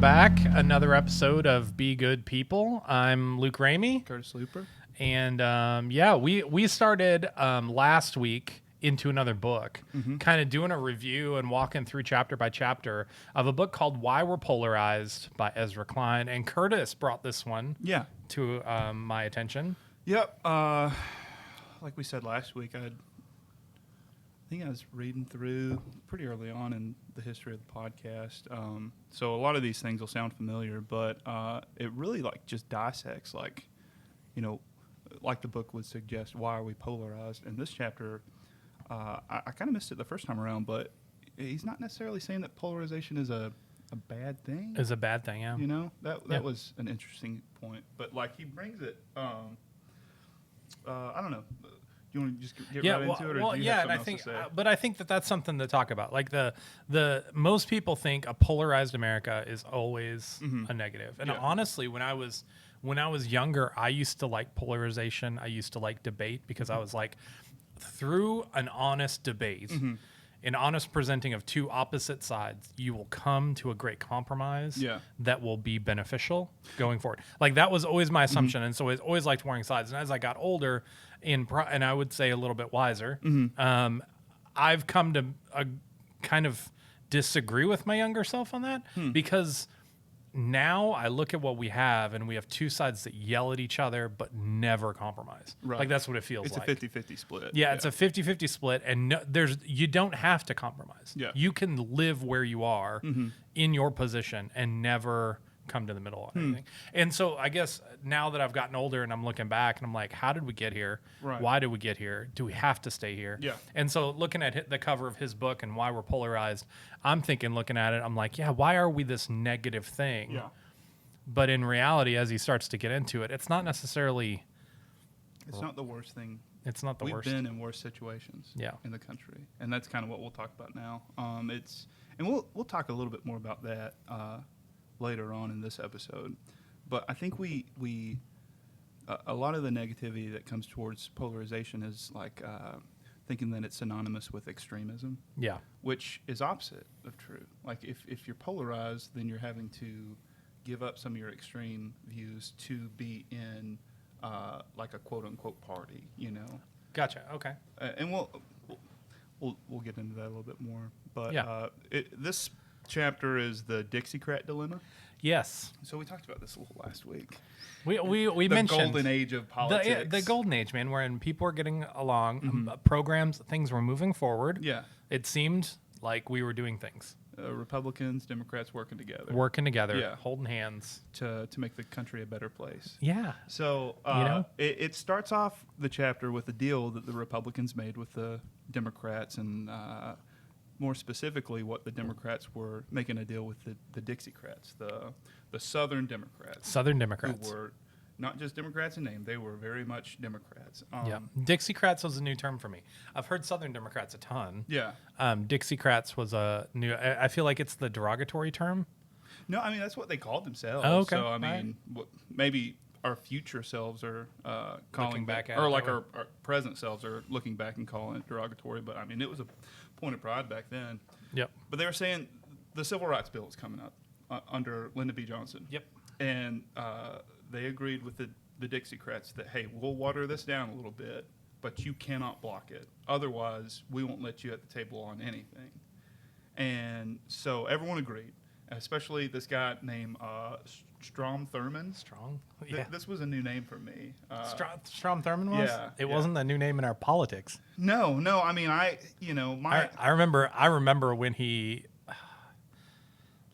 back. Another episode of Be Good People. I'm Luke Ramey. Curtis Looper. And we started last week into another book, kind of doing a review and walking through chapter by chapter of a book called We're Polarized by Ezra Klein. And Curtis brought this one to my attention. Yep. Like we said last week, I think I was reading through pretty early on in the history of the podcast. So a lot of these things will sound familiar, but it really just dissects like the book would suggest, why are we polarized? And this chapter, I kind of missed it the first time around, but he's not necessarily saying that polarization is a bad thing. Is a bad thing, yeah. That was an interesting point. But he brings it, I don't know. Do you want to just get right into it, or do you have something else to say? But I think that's something to talk about. Like the most people think a polarized America is always a negative. And honestly, when I was younger, I used to like polarization. I used to like debate because I was like, through an honest debate, an honest presenting of two opposite sides, you will come to a great compromise that will be beneficial going forward. Like that was always my assumption, and so I always liked warring sides. And as I got older, and I would say a little bit wiser, I've come to kind of disagree with my younger self on that because now I look at what we have, and we have two sides that yell at each other but never compromise. Right. Like that's what it feels like. It's a 50-50 split. Yeah, it's a 50-50 split, and you don't have to compromise. Yeah. You can live where you are in your position and never come to the middle on anything. And so I guess now that I've gotten older and I'm looking back and I'm like, how did we get here? Right. Why did we get here? Do we have to stay here? Yeah. And so looking at the cover of his book and Why We're Polarized, I'm looking at it, I'm like, yeah, why are we this negative thing? Yeah. But in reality, as he starts to get into it, it's not necessarily... It's not the worst thing. It's not the worst. We've been in worse situations in the country. And that's kind of what we'll talk about now. And we'll talk a little bit more about that later on in this episode. But I think we a lot of the negativity that comes towards polarization is thinking that it's synonymous with extremism. Yeah. Which is opposite of true. Like if you're polarized, then you're having to give up some of your extreme views to be in a quote unquote party, Gotcha. Okay. And we'll get into that a little bit more. But this chapter is the Dixiecrat dilemma. Yes. So we talked about this a little last week. We the mentioned golden age of politics. The golden age, man, wherein people were getting along, programs, things were moving forward. Yeah. It seemed like we were doing things. Republicans, Democrats working together, holding hands to make the country a better place. Yeah. So it starts off the chapter with a deal that the Republicans made with the Democrats, and more specifically, what the Democrats were making a deal with the Dixiecrats, the Southern Democrats. Who were not just Democrats in name; they were very much Democrats. Dixiecrats was a new term for me. I've heard Southern Democrats a ton. Yeah. Dixiecrats was a new. I feel like it's the derogatory term. No, I mean that's what they called themselves. Oh, okay. So I mean, maybe our future selves are calling looking back at or it, our present selves are looking back and calling it derogatory. But I mean, it was a point of pride back then. Yep. But they were saying the Civil Rights Bill is coming up under Lyndon B. Johnson. Yep. And they agreed with the Dixiecrats that, hey, we'll water this down a little bit, but you cannot block it. Otherwise, we won't let you at the table on anything. And so everyone agreed, especially this guy named Strom Thurmond. Strong? Yeah. This was a new name for me. Strom Thurmond was? Yeah. It wasn't a new name in our politics. No. I mean, I remember when he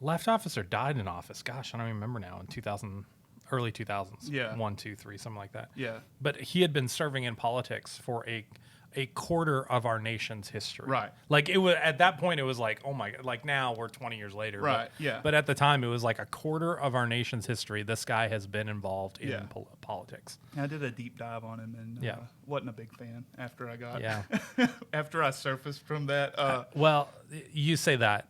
left office or died in office. Gosh, I don't even remember now. In early 2000s. Yeah. 1, 2, 3, something like that. Yeah. But he had been serving in politics for a quarter of our nation's history. Right. Like it was at that point, it was like, oh my, like now we're 20 years later. Right. Yeah. But at the time, it was like a quarter of our nation's history. This guy has been involved in politics. I did a deep dive on him and wasn't a big fan after I got after I surfaced from that. Well, you say that.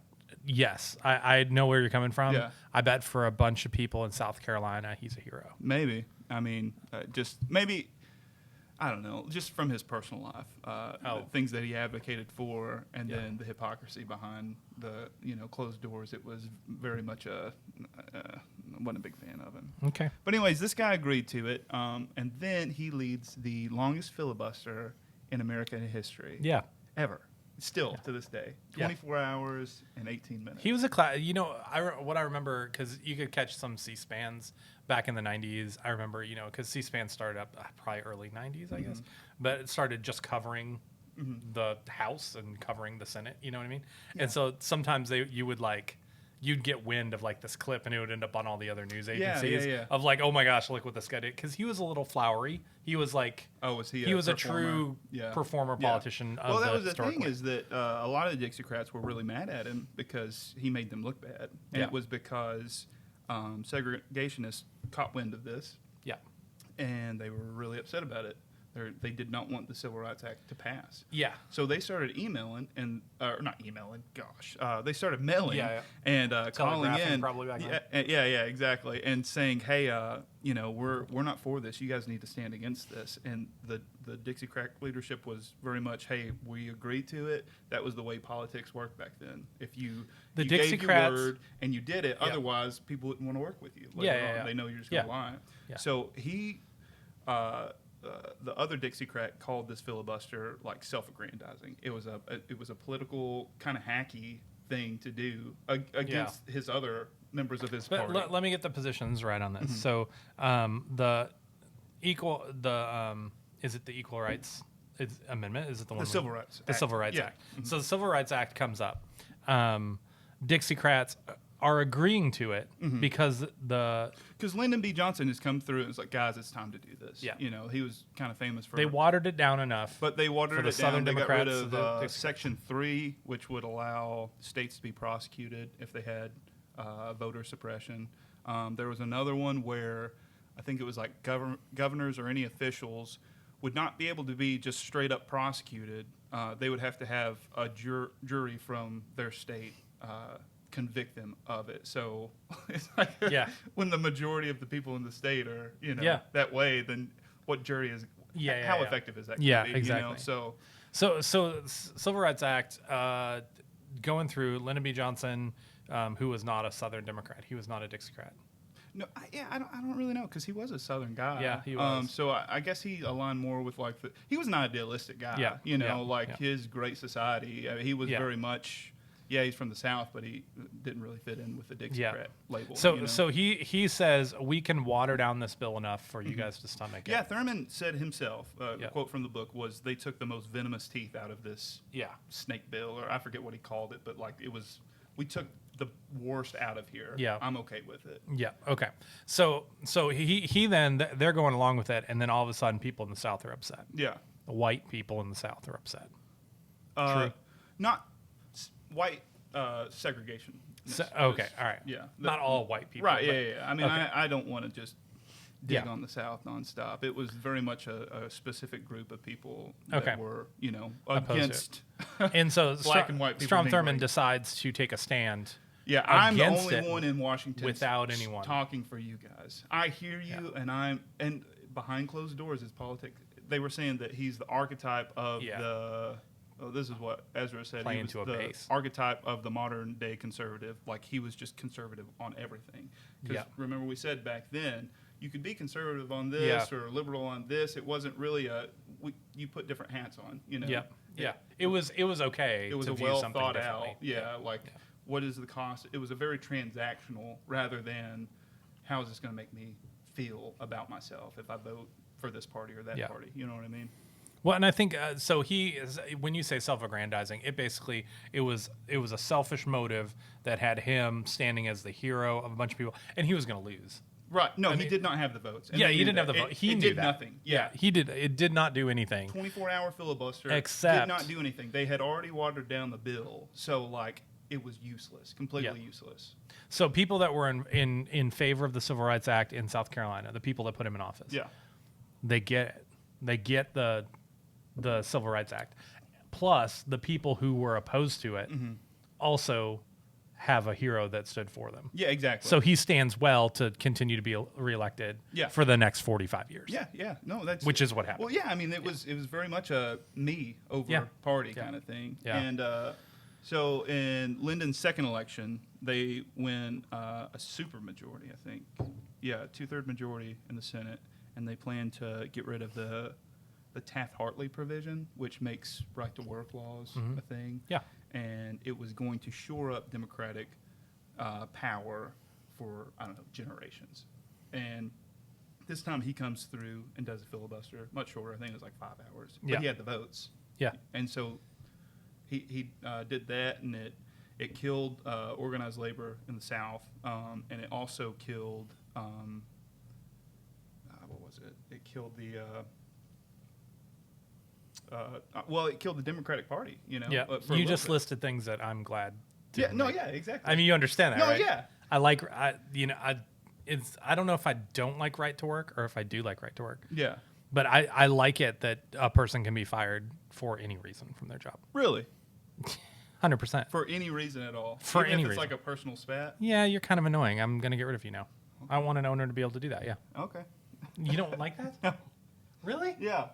Yes, I know where you're coming from. Yeah. I bet for a bunch of people in South Carolina, he's a hero. Maybe. I mean, just maybe I don't know, just from his personal life, the things that he advocated for, and then the hypocrisy behind the closed doors. It was very much wasn't a big fan of him. Okay. But anyways, this guy agreed to it, and then he leads the longest filibuster in American history. Yeah. Ever. Still to this day, 24 hours and 18 minutes. He was a what I remember, because you could catch some C-SPANs back in the 90s. I remember, because C-SPAN started up probably early 90s, I guess, but it started just covering the House and covering the Senate. You know what I mean? Yeah. And so sometimes you'd get wind of like this clip, and it would end up on all the other news agencies of like, oh my gosh, look what this guy did, because he was a little flowery. He was like, he was a true performer politician. Well, that was the thing, is that a lot of the Dixiecrats were really mad at him because he made them look bad, and it was because segregationists caught wind of this, and they were really upset about it. They did not want the Civil Rights Act to pass. Yeah. So they started emailing they started mailing and calling in. Probably back then. Exactly. And saying, hey, we're not for this. You guys need to stand against this. And the Dixiecrat leadership was very much, hey, we agreed to it. That was the way politics worked back then. If you gave your word and you did it, otherwise people wouldn't want to work with you. They know you're just going to lie. Yeah. So he... the other Dixiecrat called this filibuster like self-aggrandizing. It was a political kind of hacky thing to do against his other members of his party. Let me get the positions right on this. So is it the Equal Rights Amendment? Is it the one? The Civil Rights Act. The Civil Rights Act. So the Civil Rights Act comes up. Dixiecrats are agreeing to it because Lyndon B. Johnson has come through and it's like, guys, it's time to do this. Yeah. He was kind of famous for... They watered it down enough. But they watered it down. They got rid of Section 3, which would allow states to be prosecuted if they had voter suppression. There was another one where I think it was like governors or any officials would not be able to be just straight up prosecuted. They would have to have a jury from their state convict them of it. So it's like when the majority of the people in the state are that way, then what jury is how effective is that gonna be, exactly. So Civil Rights Act going through, Lyndon B. Johnson, who was not a Southern Democrat, he was not a Dixiecrat. No, I don't really know, because he was a Southern guy. Yeah, he was. So I guess he aligned more with like he was an idealistic guy. His Great Society. I mean, he was very much. Yeah, he's from the South, but he didn't really fit in with the Dixiecrat label. So he says we can water down this bill enough for you guys to stomach it. Yeah, Thurman said himself, the quote from the book was, they took the most venomous teeth out of this snake bill, or I forget what he called it, but like we took the worst out of here. Yeah. I'm okay with it. Yeah, okay. So he then, they're going along with it, and then all of a sudden people in the South are upset. Yeah. The white people in the South are upset. True? Not... white segregation. Okay, all right. Yeah. Not all white people. Right, yeah. I mean, I don't want to just dig on the South nonstop. It was very much a specific group of people that were, against and so black and white people. Strom Thurmond decides to take a stand. Yeah, I'm the only one in Washington without anyone talking for you guys. I hear you, and behind closed doors is politics. They were saying that he's the archetype of the... Oh, this is what Ezra said. Play he was into a base. Archetype of the modern day conservative. Like, he was just conservative on everything. Because remember, we said back then, you could be conservative on this or liberal on this. It wasn't really you put different hats on. It was okay. It was to a view well something thought differently. out. What is the cost? It was a very transactional rather than how is this going to make me feel about myself if I vote for this party or that party. You know what I mean? Well, and I think so. When you say self-aggrandizing, it was a selfish motive that had him standing as the hero of a bunch of people, and he was going to lose. Right? No, he did not have the votes. And he didn't have the vote. He did nothing. Yeah, he did. It did not do anything. 24-hour filibuster. Except did not do anything. They had already watered down the bill, so it was useless, completely useless. So people that were in favor of the Civil Rights Act in South Carolina, the people that put him in office, they get it. They get the Civil Rights Act. Plus, the people who were opposed to it also have a hero that stood for them. Yeah, exactly. So he stands well to continue to be reelected for the next 45 years. Yeah. No, which is what happened. Well, yeah, I mean, it was very much a me over party kind of thing. Yeah. And so in Lyndon's second election, they win a super majority, I think. Yeah, 2/3 majority in the Senate, and they plan to get rid of the Taft-Hartley provision, which makes right-to-work laws a thing. Yeah. And it was going to shore up Democratic power for, I don't know, generations. And this time he comes through and does a filibuster, much shorter. I think it was like 5 hours. But he had the votes. Yeah. And so he did that, and it killed organized labor in the South, and it also killed, what was it? It killed it killed the Democratic Party, you know. Yeah, you just listed things that I'm glad to exactly. I mean, you understand that, right? Yeah. I don't know if I don't like right to work or if I do like right to work. Yeah. But I like it that a person can be fired for any reason from their job. Really? 100%. For any reason at all? For Even any if it's reason. like a personal spat? Yeah, you're kind of annoying. I'm going to get rid of you now. Okay. I want an owner to be able to do that, yeah. Okay. You don't like that? No. Really? Yeah.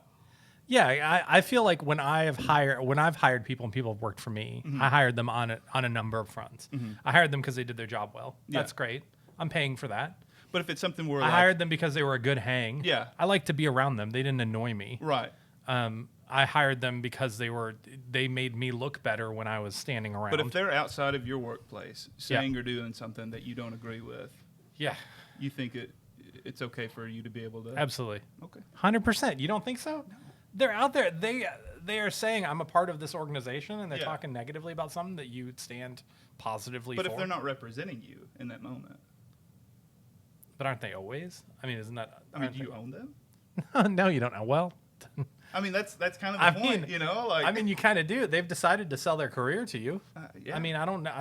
Yeah, I feel like when I've hired people and people have worked for me, I hired them on a number of fronts. I hired them because they did their job well. That's great. I'm paying for that. But if it's something where I hired them because they were a good hang. Yeah. I like to be around them. They didn't annoy me. Right. I hired them because they made me look better when I was standing around. But if they're outside of your workplace saying or doing something that you don't agree with, you think it's okay for you to be able to? Absolutely. Okay. 100%. You don't think so? No. They're out there. They are saying I'm a part of this organization, and they're talking negatively about something that you stand positively for. But if they're not representing you in that moment. But aren't they always? I mean, isn't that? I mean, do you own them? No, you don't know. Well, I mean, that's kind of the point, you know. Like, I mean, you kind of do. They've decided to sell their career to you. Yeah. I mean, I don't know.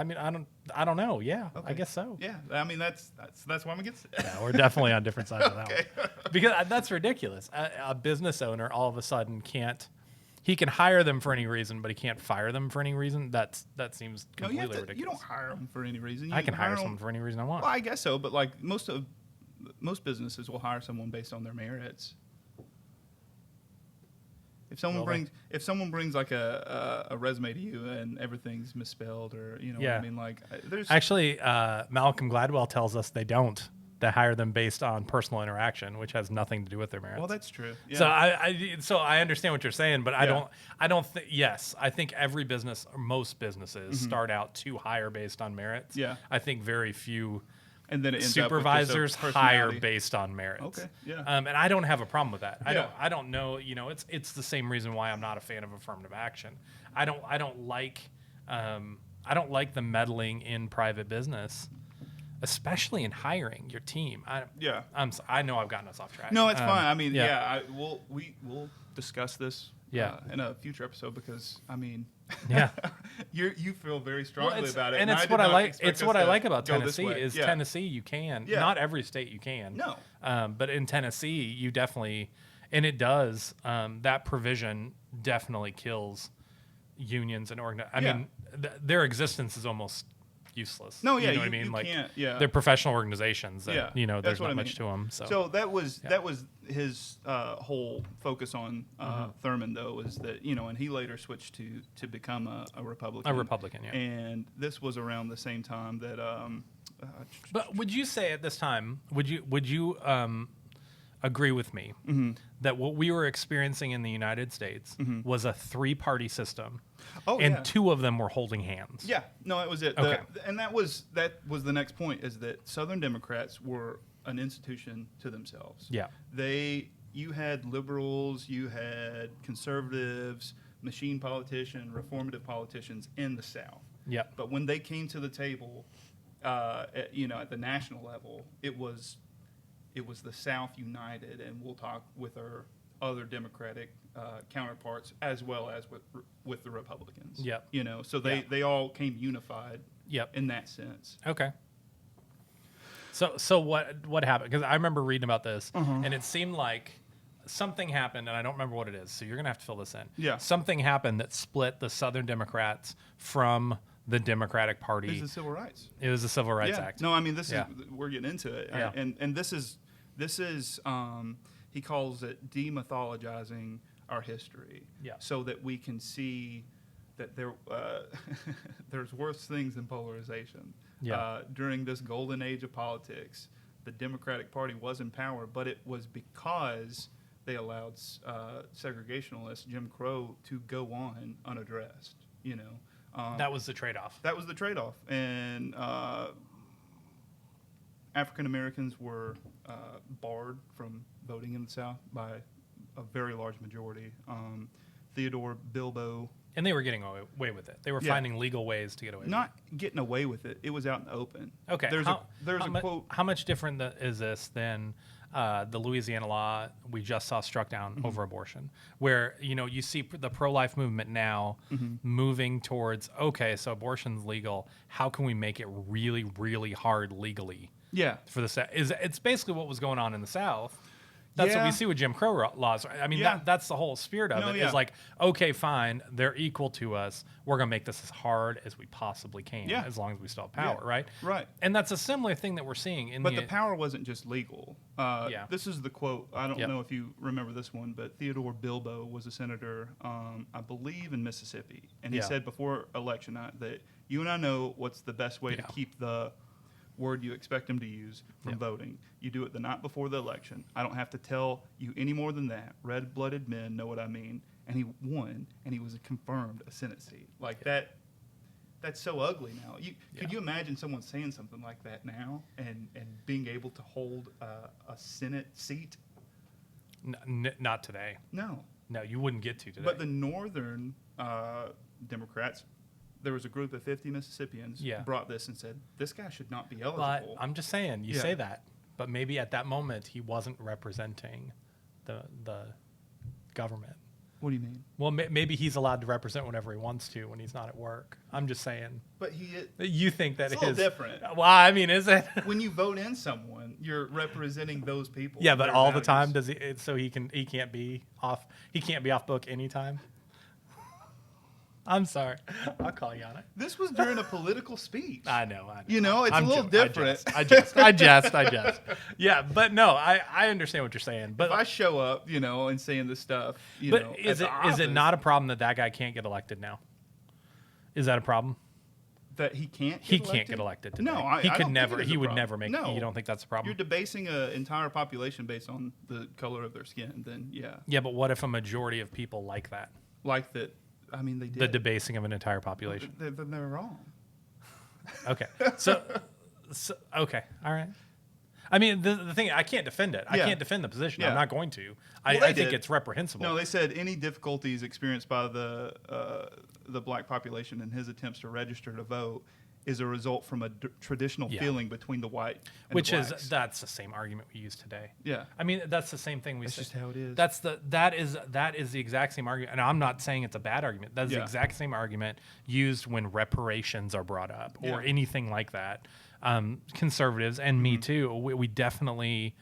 I don't know. Yeah, okay. I guess so. Yeah, I mean, that's why I'm against it. Yeah, we're definitely on different sides of that one. Because that's ridiculous. A business owner all of a sudden he can hire them for any reason, but he can't fire them for any reason. That seems completely ridiculous. You don't hire them for any reason. I can hire someone for any reason I want. Well, I guess so, but like most businesses will hire someone based on their merits. If someone brings like a resume to you and everything's misspelled or what I mean, like there's actually Malcolm Gladwell tells us they don't. They hire them based on personal interaction, which has nothing to do with their merits. Well, that's true. Yeah. So I understand what you're saying, but I don't think. Yes, I think every business or most businesses start out to hire based on merits. Yeah. I think very few. And then supervisors hire based on merits. Okay. Yeah. And I don't have a problem with that. I don't know. It's the same reason why I'm not a fan of affirmative action. I don't like the meddling in private business, especially in hiring your team. I know I've gotten us off track. No, it's fine. I mean, we'll discuss this. In a future episode because I mean, you feel very strongly about it, and it's what I like. It's what I like about Tennessee is Tennessee. You can not every state you can. No, but in Tennessee you definitely, and it does. That provision definitely kills unions and I mean, their existence is almost useless. No, you know what I mean. You like can't, they're professional organizations. That, there's not much to them. So that was his whole focus on Thurman, though, is that and he later switched to become a Republican. A Republican, yeah. And this was around the same time that. But would you say at this time would you agree with me that what we were experiencing in the United States was a 3-party system, and 2 of them were holding hands? Yeah, no, that was it. Okay. And that was the next point, is that Southern Democrats were an institution to themselves. Yeah, you had liberals, you had conservatives, machine politicians, reformative politicians in the South. Yeah, but when they came to the table, at the national level, it was the South united, and we'll talk with our other Democratic counterparts as well as with the Republicans. Yep. So they all came unified. Yep. In that sense. Okay. So what happened? Because I remember reading about this, and it seemed like something happened, and I don't remember what it is. So you're gonna have to fill this in. Yeah. Something happened that split the Southern Democrats from the Democratic Party. It's the Civil Rights. It was the Civil Rights Act. No, I mean we're getting into it, and this is he calls it demythologizing our history, so that we can see that there's worse things than polarization. During this golden age of politics, the Democratic Party was in power, but it was because they allowed segregationalists, Jim Crow, to go on unaddressed. That was the trade-off. That was the trade-off, and African Americans were barred from voting in the South by a very large majority. Theodore Bilbo. And they were getting away with it. They were finding legal ways to get away with it. Not getting away with it. It was out in the open. Okay. There's a quote. How much different is this than the Louisiana law we just saw struck down over abortion, where you see the pro-life movement now moving towards, okay, so abortion's legal. How can we make it really, really hard legally? Yeah. For the it's basically what was going on in the South. That's what we see with Jim Crow laws. I mean, that's the whole spirit of it. Is like, okay, fine, they're equal to us. We're going to make this as hard as we possibly can, as long as we still have power, right? Right. And that's a similar thing that we're seeing. But the power wasn't just legal. This is the quote. I don't know if you remember this one, but Theodore Bilbo was a senator, I believe, in Mississippi. And he said before election night that you and I know what's the best way to keep the word you expect them to use from voting. You do it the night before the election. I don't have to tell you any more than that. Red-blooded men know what I mean. And he won, and he was confirmed a Senate seat. Like that. That's so ugly now. Could you imagine someone saying something like that now and being able to hold a Senate seat? Not today. No, you wouldn't get to today. But the northern Democrats, there was a group of 50 Mississippians brought this and said, this guy should not be eligible. But I'm just saying, you say that, but maybe at that moment he wasn't representing the government. What do you mean? Well, maybe he's allowed to represent whenever he wants to when he's not at work. I'm just saying. But you think that it's a little different. Well, I mean, is it? When you vote in someone, you're representing those people. Yeah, but all values. The time does he? So he can't be off. He can't be off book anytime. I'm sorry. I'll call you on it. This was during a political speech. I know. It's a little different. I jest. Yeah, but no, I understand what you're saying. But if I show up, and saying this stuff, is it not a problem that guy can't get elected now? Is that a problem? That he can't get he elected? Can't get elected today. No, he could never. He would never make. No. You don't think that's a problem? You're debasing an entire population based on the color of their skin. Then Yeah, but what if a majority of people like that? Like that. I mean, they did. The debasing of an entire population. They're wrong. Okay. So, okay. All right. I mean, the thing, I can't defend it. I can't defend the position. I'm not going to. I think it's reprehensible. No, they said any difficulties experienced by the black population in his attempts to register to vote is a result from a traditional feeling between the white and the blacks. That's the same argument we use today. Yeah. I mean, that's the same thing we say. That's just how it is. That is the exact same argument. And I'm not saying it's a bad argument. That's the exact same argument used when reparations are brought up or anything like that. Conservatives and me too, we definitely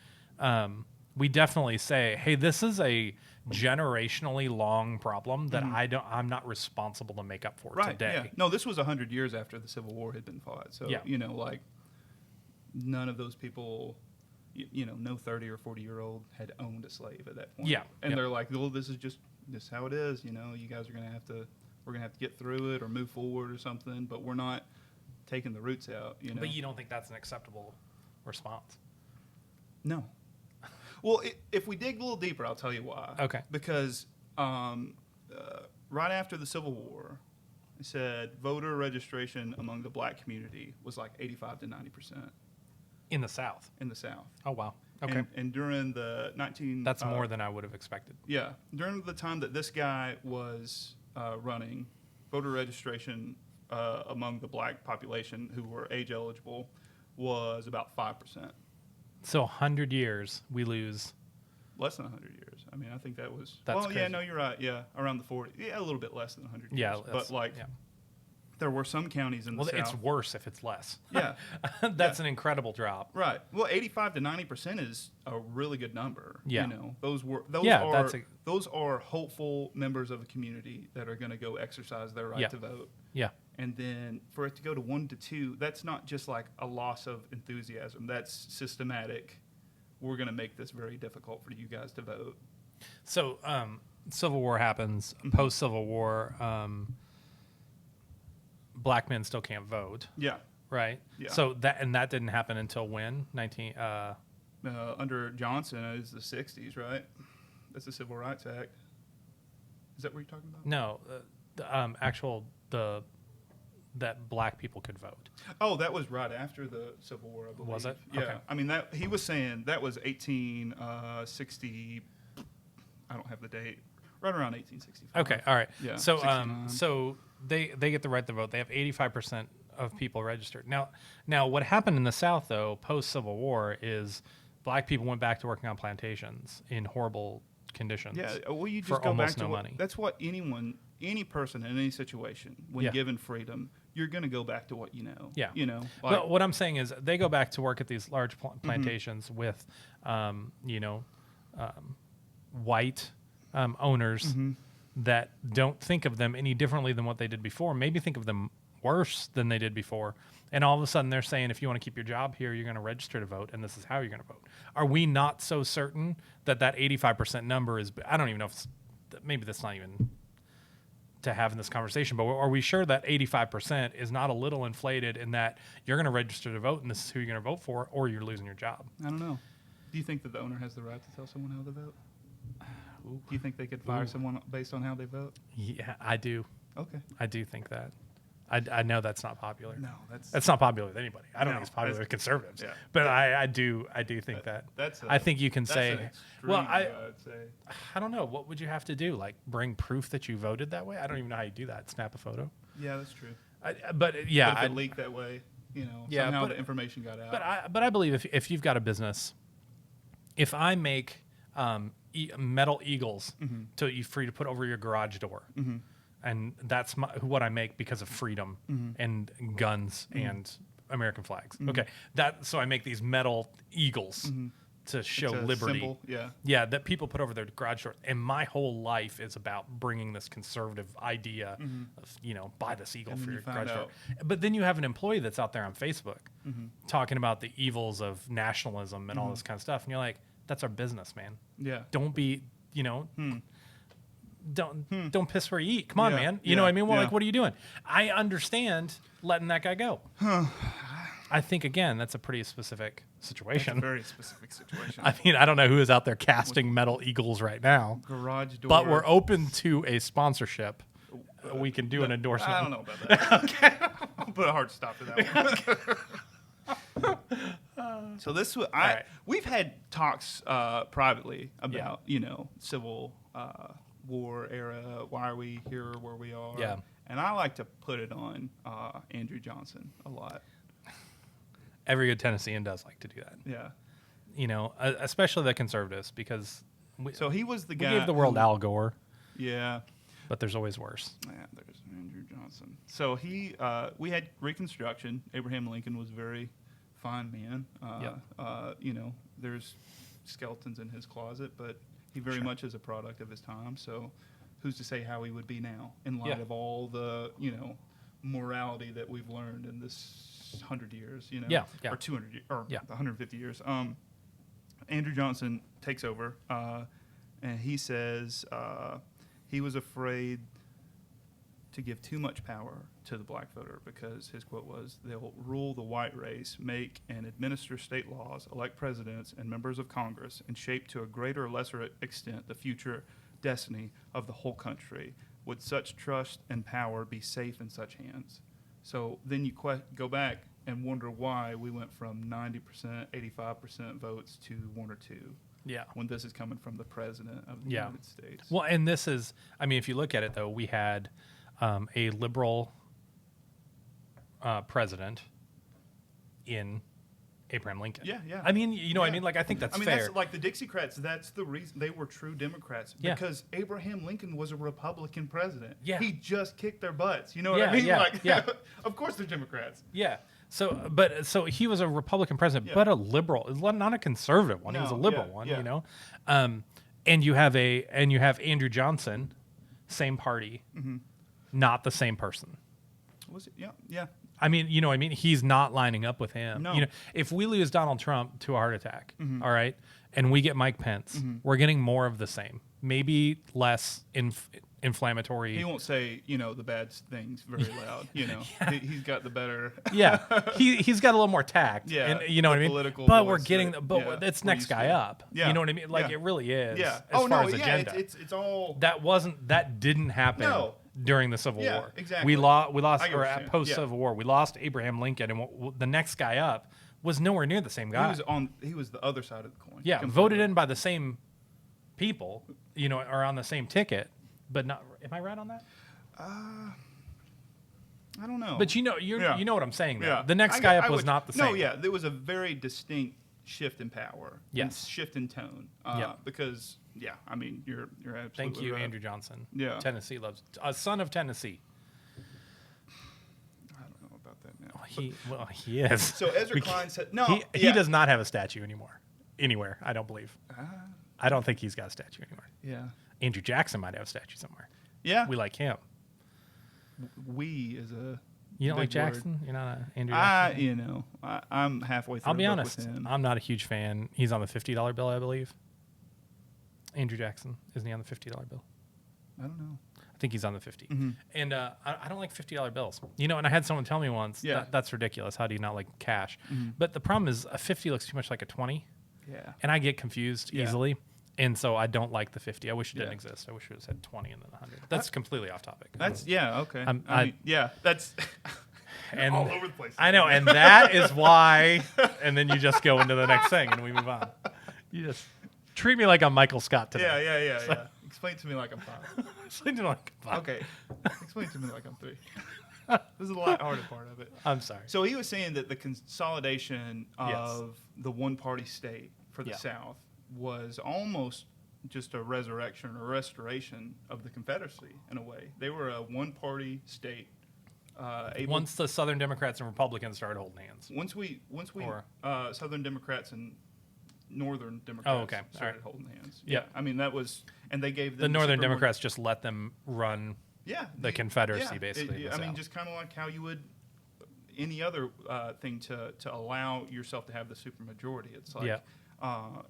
say, hey, this is a generationally long problem that I'm not responsible to make up for today. Yeah. No, this was 100 years after the Civil War had been fought. So, like none of those people, no 30 or 40-year-old had owned a slave at that point. Yeah. And they're like, well, this is just how it is. You guys are we're going to have to get through it or move forward or something, but we're not taking the roots out, But you don't think that's an acceptable response? No. Well, if we dig a little deeper, I'll tell you why. Okay. Because right after the Civil War, they said voter registration among the black community was like 85 to 90%. In the South? In the South. Oh, wow. Okay. And during the That's more than I would have expected. Yeah. During the time that this guy was running, voter registration among the black population who were age eligible was about 5%. So 100 years, we lose. Less than 100 years. I mean, I think that was. That's crazy. Yeah, no, you're right. Yeah, around the 40. Yeah, a little bit less than 100 years. Yeah, but there were some counties in the South. It's worse if it's less. Yeah. That's an incredible drop. Right. Well, 85 to 90% is a really good number. Yeah. You know, those are hopeful members of a community that are going to go exercise their right to vote. Yeah. And then for it to go to 1 to 2, that's not just like a loss of enthusiasm. That's systematic. We're going to make this very difficult for you guys to vote. So, Civil War happens. Post Civil War, black men still can't vote. Yeah. Right. Yeah. So that didn't happen until when? Under Johnson, it was the 60s, right? That's the Civil Rights Act. Is that what you're talking about? No, that black people could vote. Oh, that was right after the Civil War, I believe. Was it? Yeah. Okay. I mean, that he was saying that was 1860. I don't have the date. Right around 1865. Okay. All right. Yeah. So 69. so they get the right to vote. They have 85% of people registered. Now what happened in the South though, post Civil War, is black people went back to working on plantations in horrible conditions. Yeah. Well, you just for go almost back to no money. That's what any person in any situation, when given freedom, you're going to go back to what you know. Yeah. You know. Like, Well, what I'm saying is they go back to work at these large plantations with, white owners that don't think of them any differently than what they did before. Maybe think of them worse than they did before. And all of a sudden they're saying, if you want to keep your job here, you're going to register to vote, and this is how you're going to vote. Are we not so certain that 85% number is, I don't even know if maybe that's not even to have in this conversation, but are we sure that 85% is not a little inflated in that you're going to register to vote and this is who you're going to vote for, or you're losing your job? I don't know. Do you think that the owner has the right to tell someone how to vote? Do you think they could fire someone based on how they vote? Yeah, I do. Okay. I do think that. I know that's not popular. No, that's not popular with anybody. I don't No, think it's popular with conservatives. Yeah. But I do think that. I think you can say, well, I'd say. I don't know. What would you have to do? Like bring proof that you voted that way? I don't even know how you do that. Snap a photo. Yeah, that's true. But if it leaked that way, somehow the information got out. But I believe if you've got a business, if I make metal eagles to you free to put over your garage door, and that's what I make because of freedom and guns and American flags. Okay, so I make these metal eagles to show liberty. Symbol, that people put over their garage door. And my whole life is about bringing this conservative idea of buy this eagle for your garage door. But then you have an employee that's out there on Facebook talking about the evils of nationalism and all this kind of stuff, and you're like, that's our business, man. Yeah. Don't be, don't piss where you eat. Come on, man. You know what I mean? Well, like, what are you doing? I understand letting that guy go. I think, again, that's a pretty specific situation. That's a very specific situation. I mean, I don't know who is out there casting metal eagles right now. Garage door. But we're open to a sponsorship. We can do an endorsement. I don't know about that. Okay. I'll put a hard stop to that one. So this, we've had talks privately about, Civil War era. Why are we here where we are? Yeah. And I like to put it on Andrew Johnson a lot. Every good Tennessean does like to do that. Yeah. Especially the conservatives, because he was the guy. We gave the world Al Gore. Yeah. But there's always worse. Yeah, there's Andrew Johnson. So we had Reconstruction. Abraham Lincoln was a very fine man. There's skeletons in his closet, but he very much is a product of his time. So who's to say how he would be now in light of all the, morality that we've learned in this 100 years, or 200 years, or 150 years. Andrew Johnson takes over, and he says he was afraid to give too much power to the black voter because his quote was, they'll rule the white race, make and administer state laws, elect presidents and members of Congress, and shape to a greater or lesser extent the future destiny of the whole country. Would such trust and power be safe in such hands? So then you go back and wonder why we went from 90%, 85% votes to 1 or 2. Yeah. When this is coming from the president of the United States. Well, and this is, if you look at it, though, we had a liberal president in Abraham Lincoln. Yeah, yeah. I mean, you know what I mean? Like, I think that's fair. That's like the Dixiecrats. That's the reason they were true Democrats because Abraham Lincoln was a Republican president. Yeah. He just kicked their butts. You know what I mean? Of course they're Democrats. Yeah. So he was a Republican president, but a liberal, not a conservative one. He was a liberal one, you know? And you have Andrew Johnson, same party, not the same person. Was it? Yeah, yeah. I mean, you know what I mean? He's not lining up with him. No. You know, if we lose Donald Trump to a heart attack, all right, and we get Mike Pence, we're getting more of the same. Maybe less inflammatory. He won't say, the bad things very loud. He's got the better. He's got a little more tact. Yeah, and, you know what I mean. But we're getting, it's next guy up. Yeah. You know what I mean? Like it really is. Yeah. As far as agenda, it's all that didn't happen. During the Civil War, exactly. We lost, or at post Civil War, we lost Abraham Lincoln, and the next guy up was nowhere near the same guy. He was the other side of the coin. Yeah, completely. Voted in by the same people, or on the same ticket, but not. Am I right on that? I don't know. But you know what I'm saying. Though. Yeah. The next guy up was not the same. No, yeah, there was a very distinct shift in power. Yes, shift in tone. Because. Yeah, I mean, you're absolutely Thank you, right. Andrew Johnson. Yeah. Tennessee loves a son of Tennessee. I don't know about that now. He is. So Ezra Klein said no. He does not have a statue anywhere. I don't believe. I don't think he's got a statue anywhere. Yeah. Andrew Jackson might have a statue somewhere. Yeah. We like him. We is a. You don't like Jackson? You're not an Andrew Jackson? I'm halfway through. I'll be honest. I'm not a huge fan. He's on the $50 bill, I believe. Andrew Jackson, isn't he on the $50 bill? I don't know. I think he's on the 50. And I don't like $50 bills. And I had someone tell me once, that's ridiculous. How do you not like cash? But the problem is a 50 looks too much like a 20. Yeah. And I get confused easily. And so I don't like the 50. I wish it didn't exist. I wish it was had 20 and then 100. That's completely off topic. Okay. That's and all over the place. I know, and that is why. And then you just go into the next thing, and we move on. You just treat me like I'm Michael Scott today. Yeah. Explain to me like I'm 5. Explain to me like I'm 5. Okay. Explain to me like I'm 3. This is the lighthearted part of it. I'm sorry. So he was saying that the consolidation of the one-party state for the South was almost just a resurrection or restoration of the Confederacy in a way. They were a one-party state. Once the Southern Democrats and Republicans started holding hands. Once we Southern Democrats and Northern Democrats started holding hands. Yeah. I mean, that was, and they gave them the Northern Democrats just let them run the Confederacy, basically. I mean, just kind of like how you would any other thing to allow yourself to have the supermajority. It's like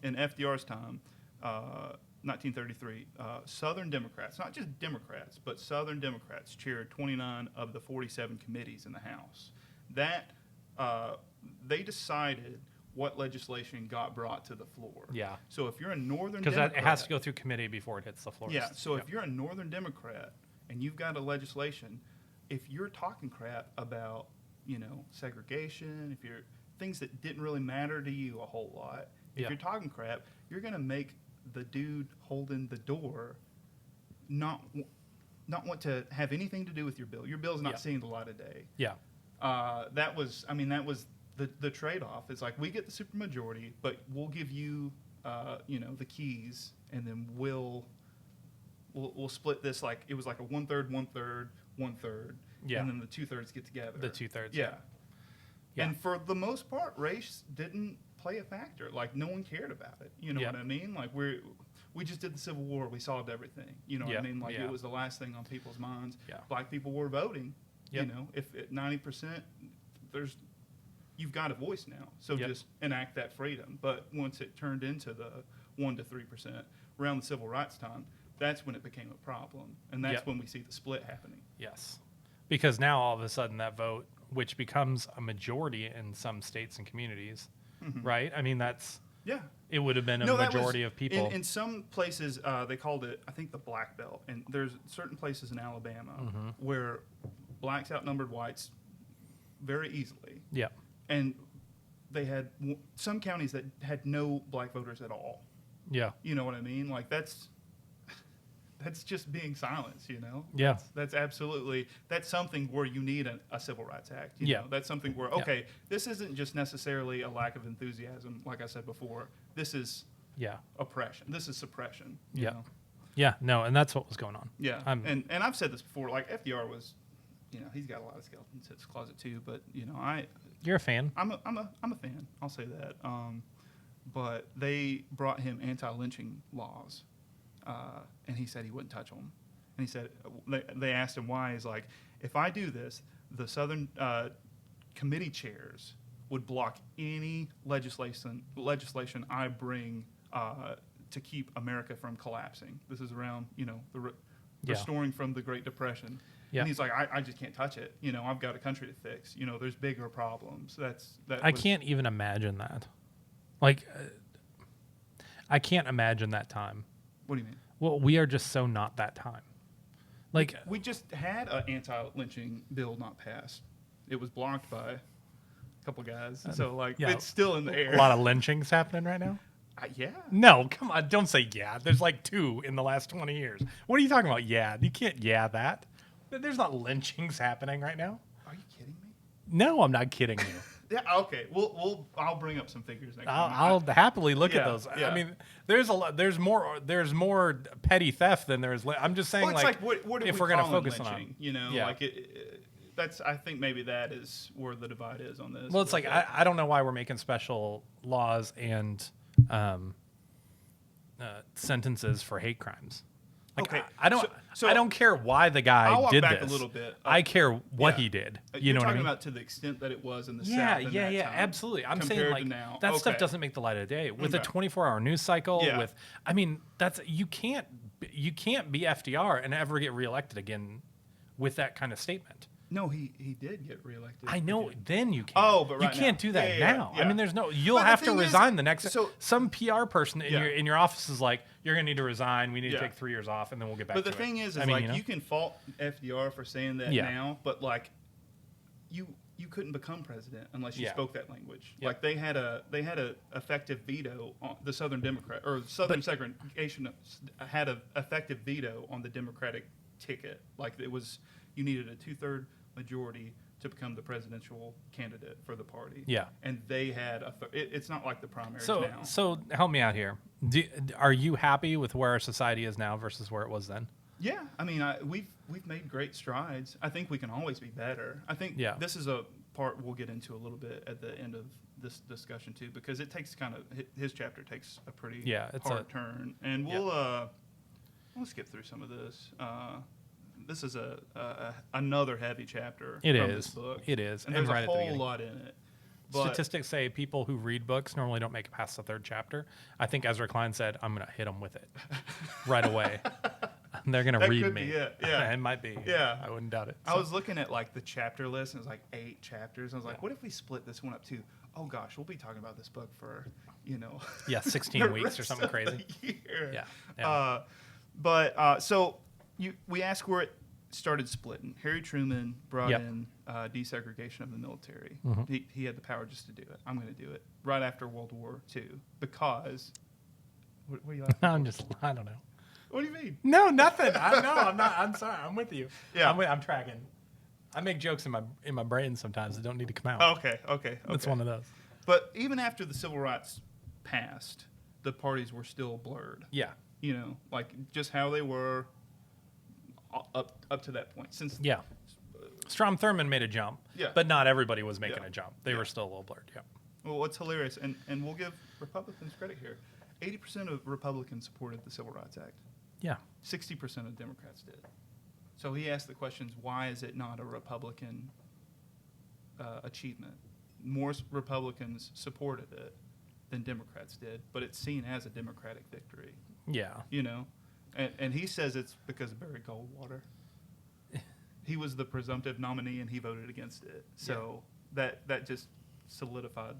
in FDR's time, 1933, Southern Democrats, not just Democrats, but Southern Democrats chaired 29 of the 47 committees in the House. That they decided what legislation got brought to the floor. Yeah. So if you're a Northern Democrat... Because it has to go through committee before it hits the floor. Yeah, so if you're a Northern Democrat and you've got a legislation, if you're talking crap about, segregation, if you're things that didn't really matter to you a whole lot, if you're talking crap, you're going to make the dude holding the door not want to have anything to do with your bill. Your bill's not seeing the light of day. Yeah. That was the trade-off. It's like, we get the supermajority, but we'll give you, the keys, and then we'll split this like it was like a 1/3, 1/3, 1/3, and then the 2/3 get together. The 2/3. Yeah. And for the most part, race didn't play a factor. Like, no one cared about it. You know what I mean? Like, we just did the Civil War. We solved everything. You know what I mean? Like, it was the last thing on people's minds. Yeah. Black people were voting. If at 90%, you've got a voice now. So just enact that freedom. But once it turned into the 1 to 3% around the civil rights time, that's when it became a problem. And that's when we see the split happening. Yes. Because now all of a sudden that vote, which becomes a majority in some states and communities, right? I mean, that's... Yeah. It would have been a majority of people. In some places, they called it, I think, the Black Belt. And there's certain places in Alabama where blacks outnumbered whites very easily. Yeah. And they had some counties that had no black voters at all. Yeah. You know what I mean? Like, that's that's just being silenced, you know? Yeah. That's absolutely, that's something where you need a Civil Rights Act. You know? That's something where, okay, this isn't just necessarily a lack of enthusiasm, like I said before. This is oppression. This is suppression. You know? Yeah, no, and that's what was going on. Yeah, and I've said this before, like FDR was, you know, he's got a lot of skeletons in his closet too, but, you know, You're a fan. I'm a fan, I'll say that. But they brought him anti-lynching laws. And he said he wouldn't touch them. And he said, they asked him why. He's like, if I do this, the Southern committee chairs would block any legislation I bring to keep America from collapsing. This is around, you know, restoring from the Great Depression. Yeah. And he's like, I just can't touch it. You know, I've got a country to fix. You know, there's bigger problems. I can't even imagine that. Like, I can't imagine that time. What do you mean? Well, we are just so not that time. Like, we just had an anti-lynching bill not passed. It was blocked by a couple guys. So, like, it's still in the air. A lot of lynchings happening right now? Yeah. No, come on. Don't say yeah. There's like 2 in the last 20 years. What are you talking about? Yeah. You can't that. There's not lynchings happening right now. Are you kidding me? No, I'm not kidding you. Yeah, okay. I'll bring up some figures next time. I'll happily look at those. Yeah. I mean, there's more petty theft than there's. I'm just saying, like what if we're going to focus lynching, on, you know, like that's. I think maybe that is where the divide is on this. Well, it's like I don't know why we're making special laws and sentences for hate crimes. Like, okay, I don't care why the guy did this. A little bit. I care what he did. You know what I mean? About to the extent that it was in the South. Yeah, absolutely. I'm saying like that stuff doesn't make the light of day with a 24-hour news cycle. Yeah. I mean, you can't be FDR and ever get reelected again with that kind of statement. No, he did get reelected. I know. Again. Then you can't. Oh, but right you can't do that now. Yeah. I mean, you'll have to resign the next. Some PR person in your office is like, you're gonna need to resign. We need to take 3 years off, and then we'll get back. But to the thing it. is like you can fault FDR for saying that now, but like you couldn't become president unless you spoke that language. Yep. Like they had a effective veto on the Southern Democrat or Southern segregation had an effective veto on the Democratic ticket. Like you needed a 2/3 majority to become the presidential candidate for the party. Yeah. And they had it's not like the primaries now. So help me out here. Are you happy with where our society is now versus where it was then? Yeah. I mean, we've made great strides. I think we can always be better. I think this is a part we'll get into a little bit at the end of this discussion too, because it takes his chapter takes a pretty hard turn. And we'll skip through some of this. This is another heavy chapter from this book. It is. And there's a whole lot in it. But statistics say people who read books normally don't make it past the 3rd chapter. I think Ezra Klein said, I'm going to hit them with it right away. They're going to read me. Yeah. It might be. Yeah. I wouldn't doubt it. I was looking at like the chapter list, and it was like 8 chapters. I was like, what if we split this one up too? Oh, gosh, we'll be talking about this book for, 16 weeks or something crazy. Yeah. So we asked where it started splitting. Harry Truman brought in desegregation of the military. Mm-hmm. He had the power just to do it. I'm going to do it right after World War II because. What are you laughing I don't know. What do you mean? No, nothing. I'm not. I'm sorry. I'm with you. Yeah, I'm tracking. I make jokes in my brain sometimes that don't need to come out. Okay. That's one of those. But even after the civil rights passed, the parties were still blurred. Yeah. Like just how they were up to that point. Strom Thurmond made a jump. Yeah. But not everybody was making a jump. They were still a little blurred. Yeah. Well, what's hilarious, and we'll give Republicans credit here. 80% of Republicans supported the Civil Rights Act. Yeah. 60% of Democrats did. So he asked the questions, why is it not a Republican achievement? More Republicans supported it than Democrats did, but it's seen as a Democratic victory. Yeah. And he says it's because of Barry Goldwater. He was the presumptive nominee, and he voted against it. So that just solidified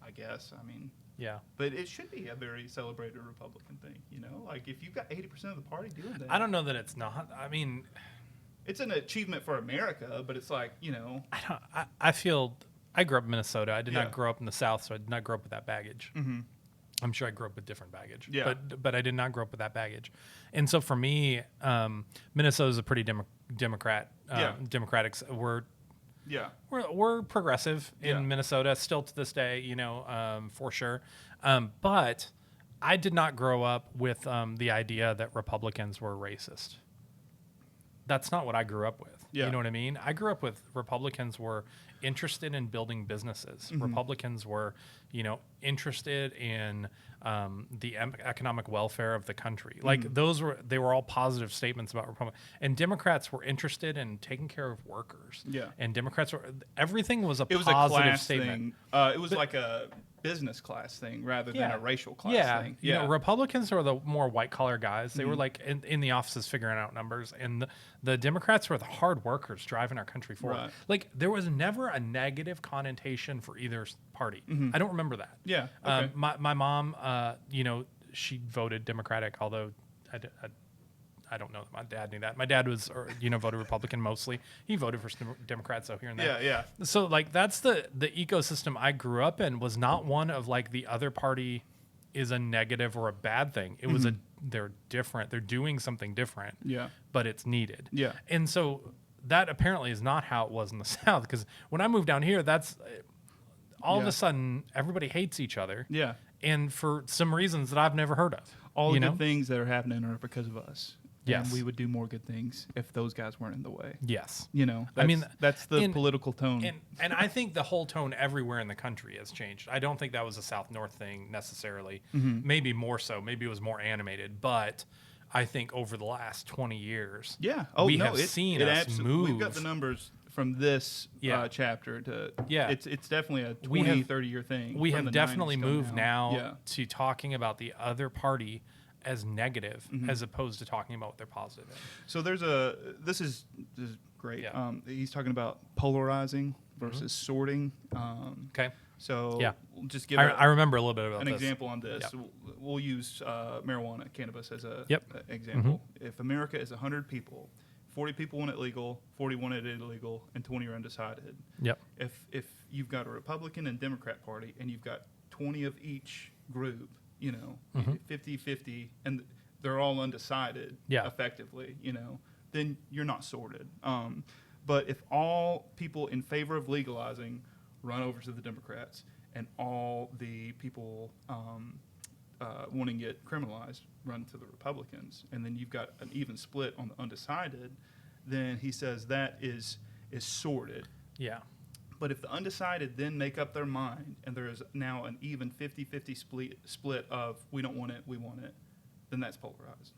I guess. I mean, yeah. But it should be a very celebrated Republican thing, Like, if you've got 80% of the party doing that. I don't know that it's not. I mean... It's an achievement for America, but it's like, I feel... I grew up in Minnesota. I did not grow up in the South, so I did not grow up with that baggage. Mm-hmm. I'm sure I grew up with different baggage, Yeah. but I did not grow up with that baggage. And so for me, Minnesota is a pretty democratic. We're progressive in Minnesota still to this day, for sure. But I did not grow up with the idea that Republicans were racist. That's not what I grew up with. Yeah. You know what I mean? I grew up with Republicans were interested in building businesses. Mm-hmm. Republicans were, interested in the economic welfare of the country. Like they were all positive statements about Republicans. And Democrats were interested in taking care of workers. Yeah. And Democrats everything was a It was positive a class statement. thing. It was like a business class thing rather than a racial class thing. Yeah. Republicans were the more white collar guys. They were like in the offices figuring out numbers, and the Democrats were the hard workers driving our country forward. Right. Like there was never a negative connotation for either party. I don't remember that. Yeah. Okay. My mom, she voted Democratic, although I don't know that my dad knew that. My dad was, voted Republican mostly. He voted for some Democrats out here and there. Yeah. So like that's the ecosystem I grew up in was not one of like the other party is a negative or a bad thing. It was they're different. They're doing something different. Yeah. But it's needed. Yeah. And so that apparently is not how it was in the South, because when I moved down here, that's all of a sudden everybody hates each other. Yeah. And for some reasons that I've never heard of. All the good things that are happening are because of us. Yes. And we would do more good things if those guys weren't in the way. Yes. That's the political tone. And I think the whole tone everywhere in the country has changed. I don't think that was a South-North thing necessarily. Maybe more so. Maybe it was more animated. But I think over the last 20 years, we have seen us move. We've got the numbers from this chapter to it's definitely a 30-year thing. We have definitely moved now to talking about the other party as negative as opposed to talking about what they're positive in. So this is great. Yeah. He's talking about polarizing versus sorting. Okay. So just give I remember a little bit about an example on this. Yeah. We'll use marijuana, cannabis as a Mm-hmm. example. If America is 100 people, 40 people want it legal, 40 want it illegal, and 20 are undecided. Yep. If you've got a Republican and Democrat party and you've got 20 of each group, 50-50, and they're all undecided effectively, then you're not sorted. But if all people in favor of legalizing run over to the Democrats and all the people wanting it criminalized run to the Republicans, and then you've got an even split on the undecided, then he says that is sorted. Yeah. But if the undecided then make up their mind and there is now an even 50-50 split of we don't want it, we want it, then that's polarized.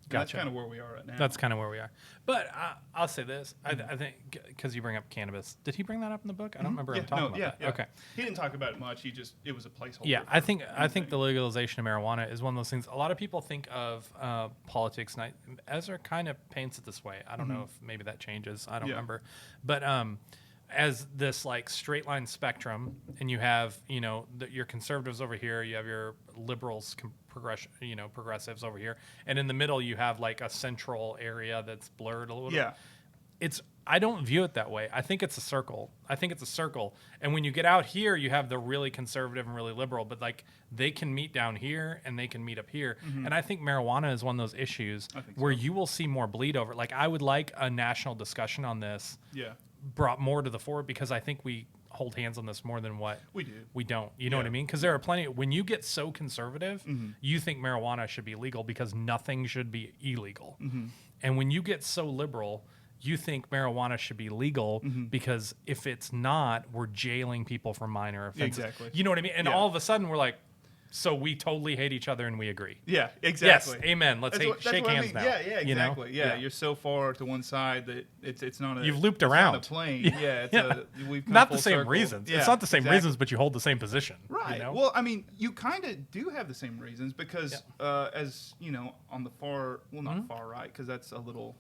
Gotcha. That's kind of where we are right now. That's kind of where we are. But I'll say this. I think because you bring up cannabis. Did he bring that up in the book? I don't remember him talking about that. Yeah. Okay. He didn't talk about it much. It was a placeholder. Yeah, I think the legalization of marijuana is one of those things. A lot of people think of politics, and Ezra kind of paints it this way. I don't know if maybe that changes. I don't remember. But as this like straight line spectrum, and you have your conservatives over here, you have your liberals, progressives over here, and in the middle you have like a central area that's blurred a little. Yeah, I don't view it that way. I think it's a circle. And when you get out here, you have the really conservative and really liberal, but like they can meet down here and they can meet up here. And I think marijuana is one of those issues where you will see more bleed over. Like I would like a national discussion on this. Yeah. Brought more to the fore, because I think we hold hands on this more than what we do. We don't. You know what I mean? Because there are plenty. When you get so conservative, you think marijuana should be legal because nothing should be illegal. And when you get so liberal, you think marijuana should be legal because if it's not, we're jailing people for minor offenses. Exactly. You know what I mean? And all of a sudden, we're like, so we totally hate each other and we agree. Yeah, exactly. Yes, amen. Let's shake hands now. Yeah, exactly. Yeah, you're so far to one side that it's not a. You've looped around. Not a plane. We've come not full the same circle. reasons. Yeah, it's not the same reasons, but you hold the same position. Right. Well, I mean, you kind of do have the same reasons because, as on the far, not far right, because that's a little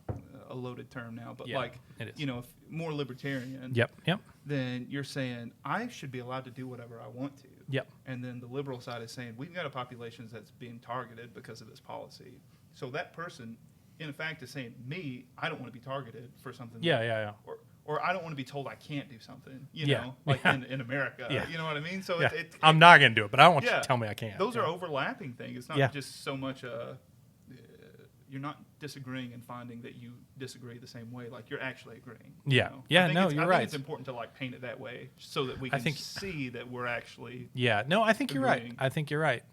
a loaded term now, but it is. if more libertarian. Yep. Then you're saying I should be allowed to do whatever I want to. Yep. And then the liberal side is saying we've got a population that's being targeted because of this policy. So that person, in fact, is saying I don't want to be targeted for something. Yeah. or I don't want to be told I can't do something, you know, like in America, you know what I mean? So I'm not going to do it, but I don't want you to tell me I can't. Those are overlapping things. It's not just so much you're not disagreeing and finding that you disagree the same way. Like you're actually agreeing. Yeah. You know? Yeah. No, I you're right. think it's important to like paint it that way so that we can see that we're actually. Yeah. No, I think agreeing. You're right. I think you're right.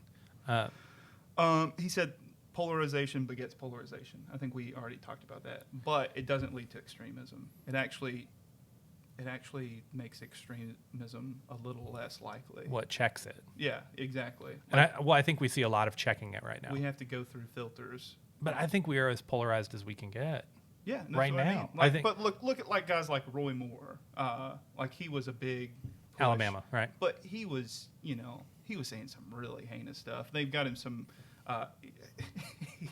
He said polarization begets polarization. I think we already talked about that, but it doesn't lead to extremism. It actually makes extremism a little less likely. What checks it? Yeah, exactly. And I think we see a lot of checking it right now. We have to go through filters. But I think we are as polarized as we can get. Yeah, that's right what now. I mean. Like, but look at like guys like Roy Moore. Like he was a big push, Alabama, right? But he was, you know, he was saying some really heinous stuff. They've got him some.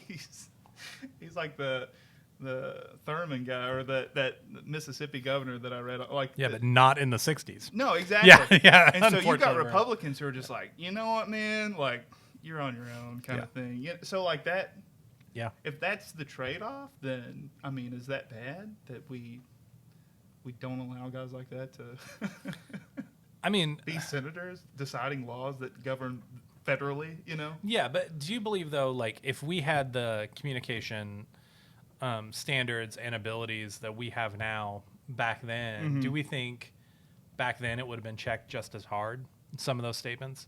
He's like the Thurman guy or that Mississippi governor that I read. Like but not in the 60s. No, exactly. Yeah. And so you've got Republicans who are just like, you know what, man, like you're on your own kind of thing. Yeah. So like that. Yeah. If that's the trade-off, then I mean, is that bad that we don't allow guys like that to? I mean, these senators deciding laws that govern federally, you know? Yeah, but do you believe though, like if we had the communication standards and abilities that we have now back then, do we think back then it would have been checked just as hard? Some of those statements,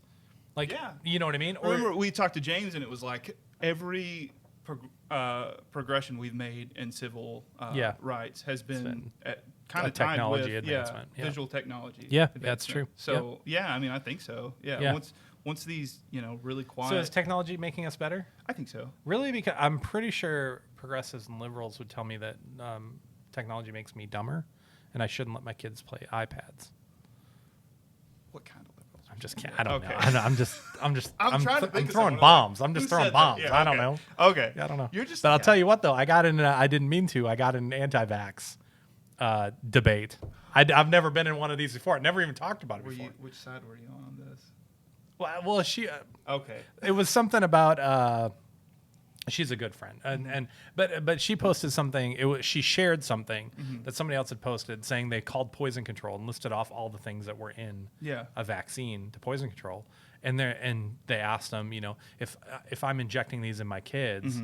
like, you know what I mean? Remember, we talked to James, and it was like every progression we've made in civil rights has been kind of tied with advancement. Visual technology. Yeah, that's true. So I mean, I think so. Yeah. Once these, you know, really quiet. So is technology making us better? I think so. Really? Because I'm pretty sure progressives and liberals would tell me that technology makes me dumber, and I shouldn't let my kids play iPads. What kind of liberals? I'm just kidding. I don't know. I'm throwing bombs. I'm just throwing bombs. Yeah, I don't know. Okay. I don't know. You're just. But I'll tell you what, though. I didn't mean to. I got in an anti-vax debate. I've never been in one of these before. I never even talked about it before. Which side were you on this? Well, she. Okay. It was something about. She's a good friend, but she posted something. She shared something that somebody else had posted, saying they called poison control and listed off all the things that were in a vaccine to poison control, and they asked them, you know, if I'm injecting these in my kids,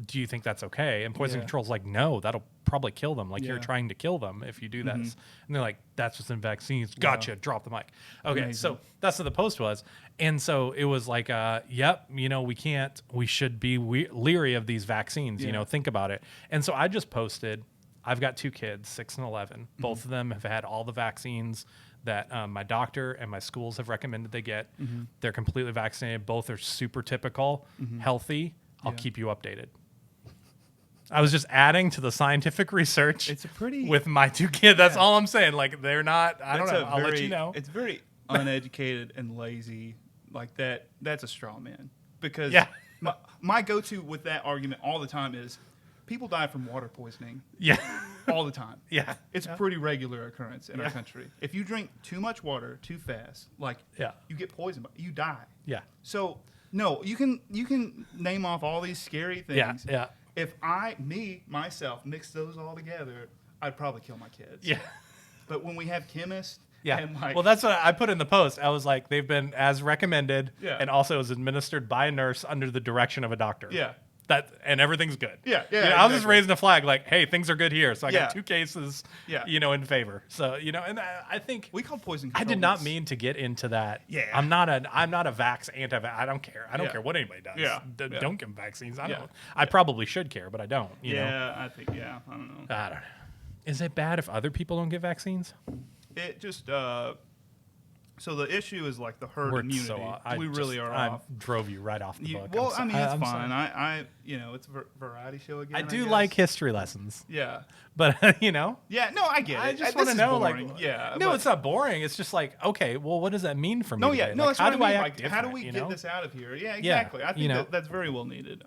do you think that's okay? And poison control's like, no, that'll probably kill them. Like you're trying to kill them if you do that. And they're like, that's what's in vaccines. Gotcha. Drop the mic. Okay. Amazing. So that's what the post was. And so it was like, yep, you know, we should be leery of these vaccines, you know, think about it. And so I just posted, I've got 2 kids, 6 and 11. Both of them have had all the vaccines that my doctor and my schools have recommended they get. They're completely vaccinated. Both are super typical, healthy. I'll keep you updated. I was just adding to the scientific research. It's a pretty with my 2 kids. That's all I'm saying. Like they're not. I don't know. I'll let you know. It's very uneducated and lazy. Like that. That's a straw man. Because my go-to with that argument all the time is people die from water poisoning. Yeah. All the time. Yeah. It's a pretty regular occurrence in our country. If you drink too much water too fast, like you get poisoned. You die. Yeah. So no, you can name off all these scary things. Yeah. If myself, mix those all together, I'd probably kill my kids. Yeah. But when we have chemists, well, that's what I put in the post. I was like, they've been as recommended, and also as administered by a nurse under the direction of a doctor. Yeah. And everything's good. Yeah. You know, I was just raising a flag, like, hey, things are good here. So I got 2 cases, Yeah. you know, in favor. So you know, and I think we call poison control. I did not mean to get into that. Yeah. I'm not a vax anti-vax. I don't care. I don't care what anybody does. Yeah. Don't give them vaccines. I don't. I probably should care, but I don't. You know? I think. Yeah. I don't know. I don't know. Is it bad if other people don't get vaccines? It just. So the issue is like the herd immunity. We really are off. I drove you right off the book. Well, I mean, it's fine. I you know, it's a variety show again. I do like history lessons. Yeah. But, you know. Yeah, no, I get it. I just want to know, boring. like. Yeah. No, it's not boring. It's just like, okay, well, what does that mean for me? No, yeah. No, like, that's what I mean. act different, how do we get this out of here? Yeah, exactly. I think that's very well needed.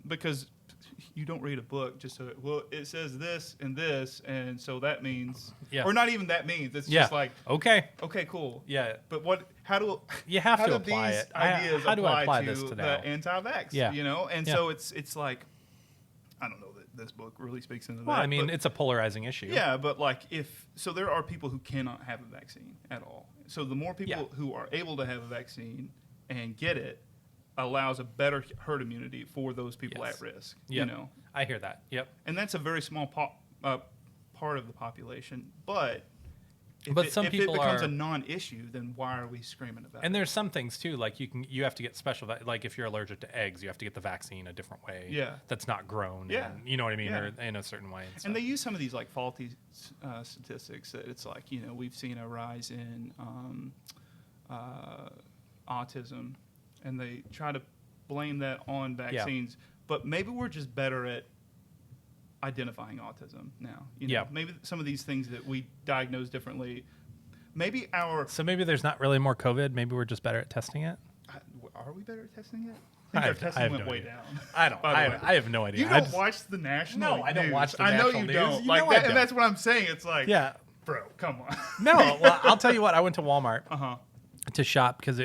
Because you don't read a book just so it says this, and so that means, or not even that means. It's just like, okay, cool. Yeah. But how do you have how to do apply these it? ideas How do I apply to this to the now? anti-vax? Yeah. You know, and so it's like, I don't know that this book really speaks into that. Well, I mean, it's a polarizing issue. Yeah, but like so there are people who cannot have a vaccine at all. So the more people who are able to have a vaccine and get it allows a better herd immunity for those people at risk. Yep. You know, I hear that. Yep. And that's a very small part of the population, but. If Some people it becomes a non-issue, then why are we screaming about it? And there's some things too, like you have to get special, like if you're allergic to eggs, you have to get the vaccine a different way. Yeah. That's not grown. Yeah. And, you know what I mean, Yeah. or in a certain way. And they use some of these like faulty statistics that it's like, you know, we've seen a rise in autism, and they try to blame that on vaccines. But maybe we're just better at identifying autism now. You know, maybe some of these things that we diagnose differently. Maybe So maybe there's not really more COVID. Maybe we're just better at testing it. Are we better at testing it? I think our testing went way down. I don't. I have no idea. You don't watch the national. No, I don't news. watch the I know national you news. don't. You Like know I that, don't. and that's what I'm saying. It's like, bro, come on. No, well, I'll tell you what. I went to Walmart. Uh-huh. To shop because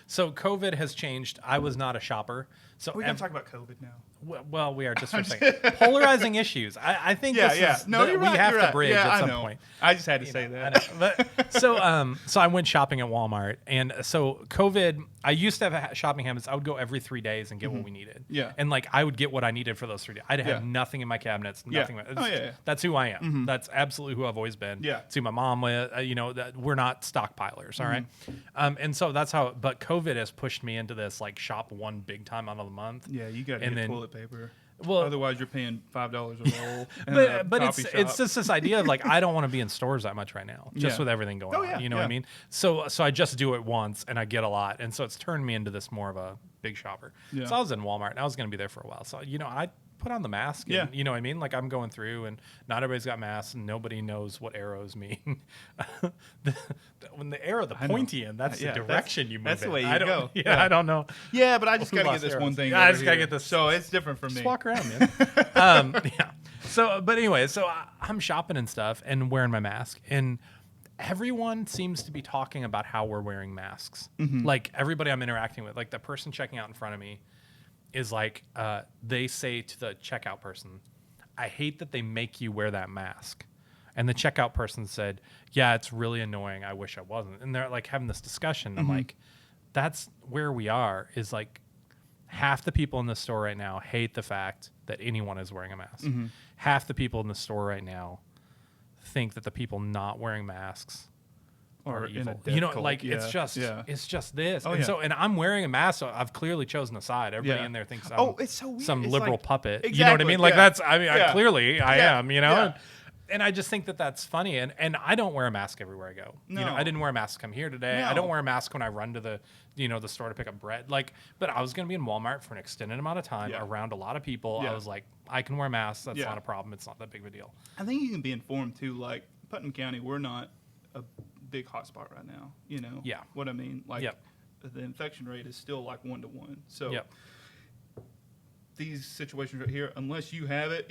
so COVID has changed. I was not a shopper. So we can talk about COVID now. Well, we are just for a second. Polarizing issues. I think you're right, we have to bridge at some know. point. I just had to say that. But so I went shopping at Walmart, and so COVID. I used to have shopping habits. I would go every 3 days and get what we needed. Yeah. And like I would get what I needed for those 3 days. I'd have nothing in my cabinets. Nothing. That's who I am. That's absolutely who I've always been. Yeah. To my mom, that we're not stockpilers. All right. And so that's how. But COVID has pushed me into this like shop one big time out of the month. Yeah, you got to get toilet paper. Well, otherwise you're paying $5 a roll. But it's just this idea of like I don't want to be in stores that much right now, just with everything going on. You know what I mean? So I just do it once and I get a lot, and so it's turned me into this more of a big shopper. Yeah. So I was in Walmart and I was going to be there for a while. So I put on the mask. And, you know what I mean? Like I'm going through and not everybody's got masks and nobody knows what arrows mean. When the arrow, the pointy end, that's the direction you move. That's the way you go. Yeah, I don't know. Yeah, but I just got to get this one thing. I just got to get this. So it's different for me. Just walk around, man. So, but anyway, I'm shopping and stuff and wearing my mask, and everyone seems to be talking about how we're wearing masks. Like everybody I'm interacting with, like the person checking out in front of me is like, they say to the checkout person, I hate that they make you wear that mask. And the checkout person said, yeah, it's really annoying. I wish I wasn't. And they're like having this discussion. I'm like, that's where we are, is like half the people in the store right now hate the fact that anyone is wearing a mask. Half the people in the store right now think that the people not wearing masks are evil. It's just this. And I'm wearing a mask, so I've clearly chosen a side. Everybody in there thinks I'm it's so weird. some it's liberal like, puppet. Exactly, you know what I mean? Like I am, Yeah. And I just think that that's funny. And I don't wear a mask everywhere I go. No. I didn't wear a mask to come here today. No. I don't wear a mask when I run to the store to pick up bread. But I was going to be in Walmart for an extended amount of time around a lot of people. I was like, I can wear masks. That's not a problem. It's not that big of a deal. I think you can be informed too. Like Putnam County, we're not a big hotspot right now. You know what I mean? Like the infection rate is still like 1 to 1. So these situations right here, unless you have it,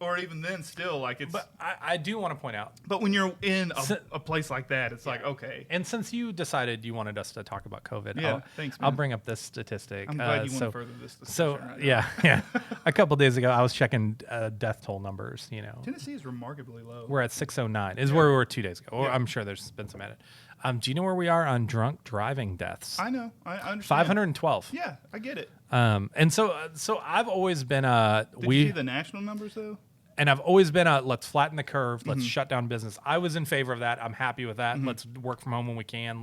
or even then still like it's. But I do want to point out. But when you're in a place like that, it's like, okay. And since you decided you wanted us to talk about COVID, thanks, man. I'll bring up this statistic. I'm glad you want to further this discussion right now. A couple days ago, I was checking death toll numbers. Tennessee is remarkably low. We're at 609. Is where we were 2 days ago. I'm sure there's been some added. Do you know where we are on drunk driving deaths? I know. I understand. 512. Yeah, I get it. And so I've always been Did you see the national numbers though? And I've always been let's flatten the curve, let's shut down business. I was in favor of that. I'm happy with that. Let's work from home when we can.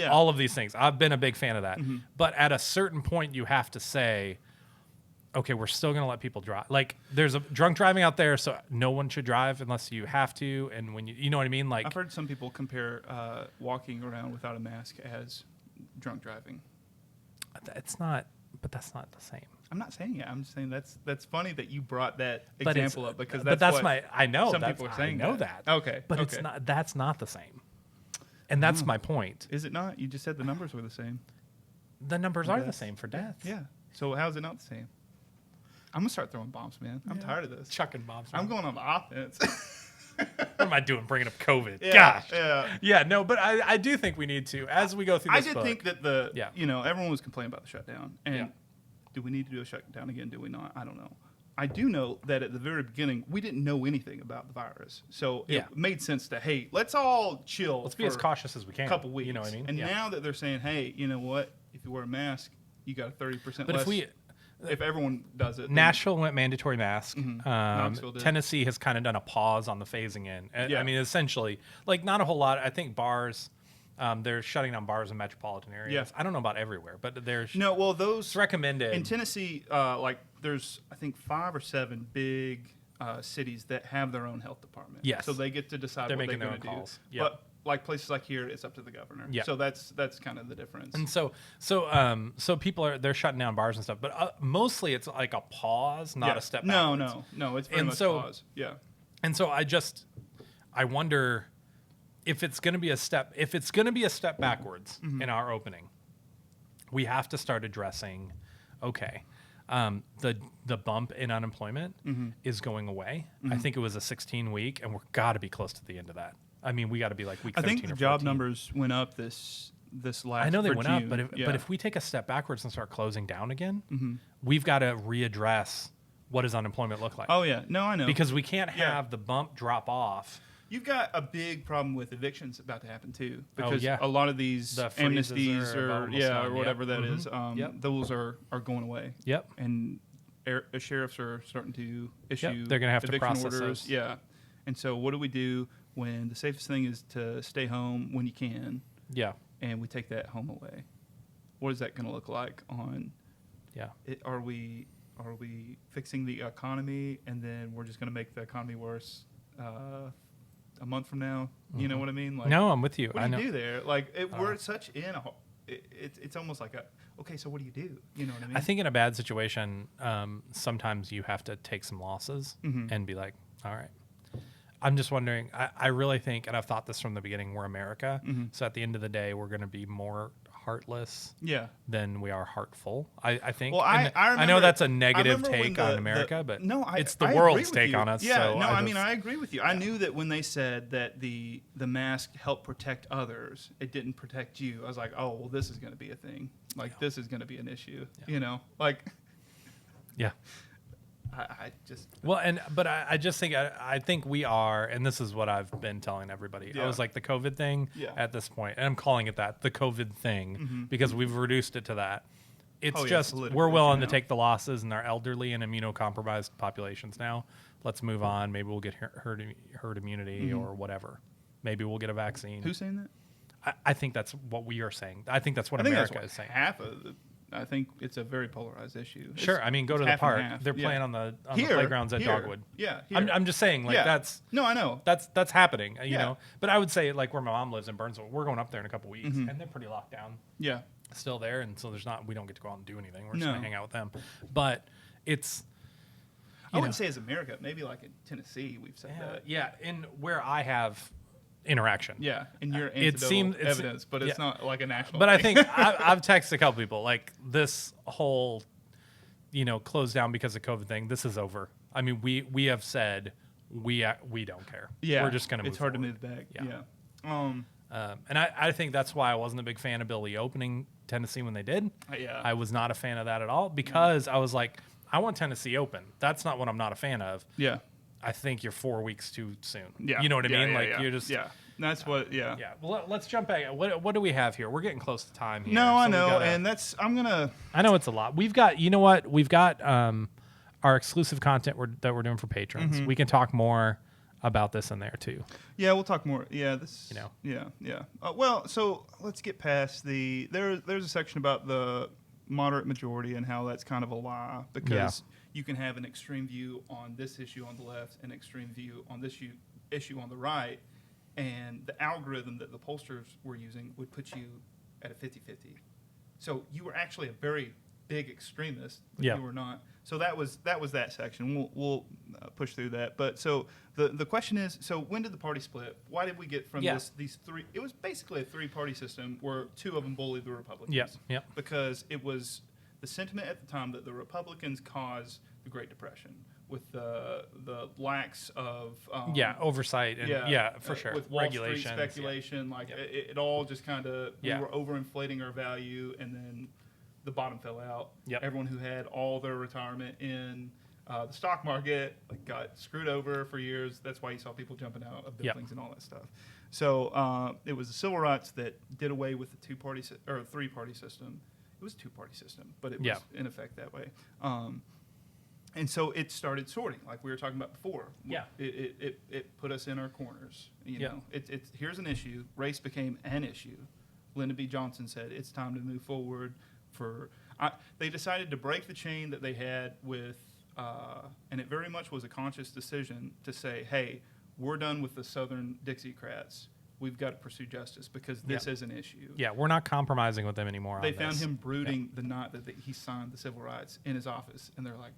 All of these things. I've been a big fan of that. But at a certain point, you have to say, okay, we're still going to let people drive. Like there's a drunk driving out there, so no one should drive unless you have to. And when you know what I mean? Like I've heard some people compare walking around without a mask as drunk driving. That's not the same. I'm not saying it. I'm just saying that's funny that you brought that example up because I know some people are saying. I know that. Okay, but it's not. That's not the same. And that's my point. Is it not? You just said the numbers were the same. The numbers are the same for deaths. Yeah. So how is it not the same? I'm gonna start throwing bombs, man. I'm tired of this. Chucking bombs. I'm going on offense. What am I doing? Bringing up COVID? Yeah, Gosh. Yeah. No, but I do think we need to, as we go through this book. I did think that everyone was complaining about the shutdown, and do we need to do a shutdown again? Do we not? I don't know. I do know that at the very beginning, we didn't know anything about the virus. So it made sense to, hey, let's all chill. Let's be as cautious as we can. A couple weeks. You know what I mean? And now that they're saying, hey, you know what? If you wear a mask, you got a 30% less. If everyone does it. Nashville went mandatory mask. Knoxville did. Tennessee has kind of done a pause on the phasing in. I mean, essentially, like not a whole lot. I think bars... they're shutting down bars in metropolitan areas. Yeah. I don't know about everywhere, but there's those recommended in Tennessee. There's I think 5 or 7 big cities that have their own health department. Yes, so they get to decide they're what they're making going to do. Calls. Yep. But like places like here, it's up to the governor. Yeah. So that's kind of the difference. And so people they're shutting down bars and stuff, but mostly it's like a pause, not a step backwards. No, it's very much a pause. Yeah. And so I wonder. If it's going to be a step backwards in our opening, we have to start addressing, the bump in unemployment is going away. I think it was a 16-week, and we're got to be close to the end of that. I mean, we got to be like week 13 or 14. I think the job numbers went up this last. I know they went June. up, but if we take a step backwards and start closing down again, we've got to readdress what does unemployment look like. Oh yeah, no, I know, because we can't have the bump drop off. You've got a big problem with evictions about to happen too, because a lot of these amnesties or whatever that is, those are going away. Yep. And sheriffs are starting to issue. They're going to have to process orders. those. Yeah. And so what do we do when the safest thing is to stay home when you can? Yeah. And we take that home away. What is that going to look like on? Yeah. Are we fixing the economy and then we're just going to make the economy worse? A month from now, you know what I mean? Like, no, I'm with you. What do you do there? Like, we're such in a. It's almost like so what do you do? You know what I mean? I think in a bad situation, sometimes you have to take some losses and be like, all right. I'm just wondering. I really think, and I've thought this from the beginning, we're America. So at the end of the day, we're going to be more heartless than we are heartful. I think. Well, I know that's a negative take on America, but it's the world's take on us. Yeah, so I agree with you. I knew that when they said that the mask helped protect others, it didn't protect you. I was like, oh, well, this is going to be a thing. Like, this is going to be an issue. You know, like. Yeah. I just I think we are, and this is what I've been telling everybody. I was like the COVID thing at this point, and I'm calling it that, the COVID thing, because we've reduced it to that. It's we're willing to take the losses in our elderly and immunocompromised populations now. Let's move on. Maybe we'll get herd immunity or whatever. Maybe we'll get a vaccine. Who's saying that? I think that's what we are saying. I think that's what America is saying. I think it's a very polarized issue. Sure, I mean, go to the park. They're playing on the playgrounds at Dogwood. Yeah, I'm just saying, like that's. No, I know that's happening. You know, but I would say, like where my mom lives in Burnsville, we're going up there in a couple weeks, and they're pretty locked down. Yeah, still there, and so we don't get to go out and do anything. We're just gonna hang out with them. But it's. I wouldn't say as America. Maybe like in Tennessee, we've said that. Yeah, in where I have interaction. Yeah, and your anecdotal evidence, but it's not like a national But thing. I think I've texted a couple people, like this whole, close down because of COVID thing, this is over. I mean, we have said we don't care. Yeah. We're just going to move It's hard forward. to move back. Yeah. And I think that's why I wasn't a big fan of Billy opening Tennessee when they did. Yeah. I was not a fan of that at all because I was like, I want Tennessee open. That's not what I'm not a fan of. Yeah. I think you're 4 weeks too soon. Yeah. You know what I mean? You're just. Yeah. That's what. Yeah. Yeah. Well, let's jump back. What do we have here? We're getting close to time here. No, I know, and I know it's a lot. We've got. You know what? We've got our exclusive content that we're doing for patrons. We can talk more about this in there too. Yeah, we'll talk more. Yeah. This. Yeah. Well, so let's get past there's a section about the moderate majority and how that's kind of a lie because. You can have an extreme view on this issue on the left and extreme view on this issue on the right, and the algorithm that the pollsters were using would put you at a 50-50. So you were actually a very big extremist, but you were not. So that was that section. We'll push through that. But so the question is, so when did the party split? Why did we get from these three? It was basically a 3-party system where 2 of them bullied the Republicans. Yeah. Because it was the sentiment at the time that the Republicans caused the Great Depression with the lacks of oversight and for sure with Wall regulations, Street speculation it all just kind of we were overinflating our value and then the bottom fell out. Everyone who had all their retirement in The stock market got screwed over for years. That's why you saw people jumping out of buildings and all that stuff. So it was the civil rights that did away with the two-party or three-party system. It was a two-party system, but it was in effect that way. And so it started sorting, like we were talking about before. Yeah. It put us in our corners. You know, here's an issue. Race became an issue. Lyndon B. Johnson said it's time to move forward. They decided to break the chain that they had with, and it very much was a conscious decision to say, hey, we're done with the Southern Dixiecrats. We've got to pursue justice because this is an issue. Yeah, we're not compromising with them anymore. They found him brooding the night that he signed the civil rights in his office, and they're like,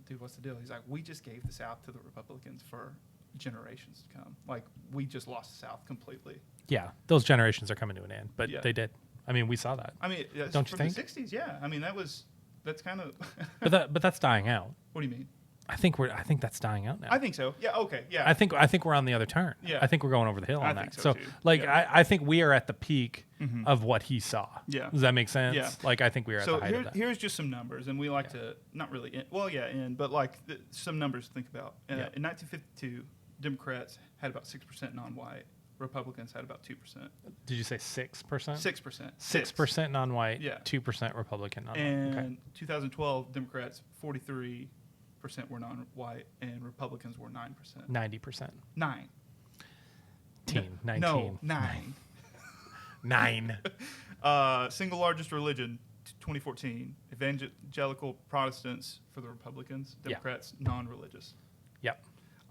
dude, what's the deal? He's like, we just gave the South to the Republicans for generations to come. Like, we just lost the South completely. Yeah, those generations are coming to an end, but they did. I mean, we saw that. I mean, don't you think? From the 60s, yeah. I mean, that's kind of... but that's dying out. What do you mean? I think that's dying out now. I think so. Yeah. Okay. Yeah. I think we're on the other turn. Yeah. I think we're going over the hill on that. Think so too. I think we are at the peak of what he saw. Yeah. Does that make sense? Yeah. Like, I think we are at the height of that. Here's just some numbers, and we like to not really but like some numbers to think about. In 1952, Democrats had about 6% non-white. Republicans had about 2%. Did you say 6%? 6%. 6% non-white. Yeah. 2% Republican non-white. And 2012, Democrats 43% were non-white, and Republicans were 9%. 90%. 9. 19. No, 9. 9. Single largest religion, 2014. Evangelical Protestants for the Republicans. Democrats, non-religious. Yep.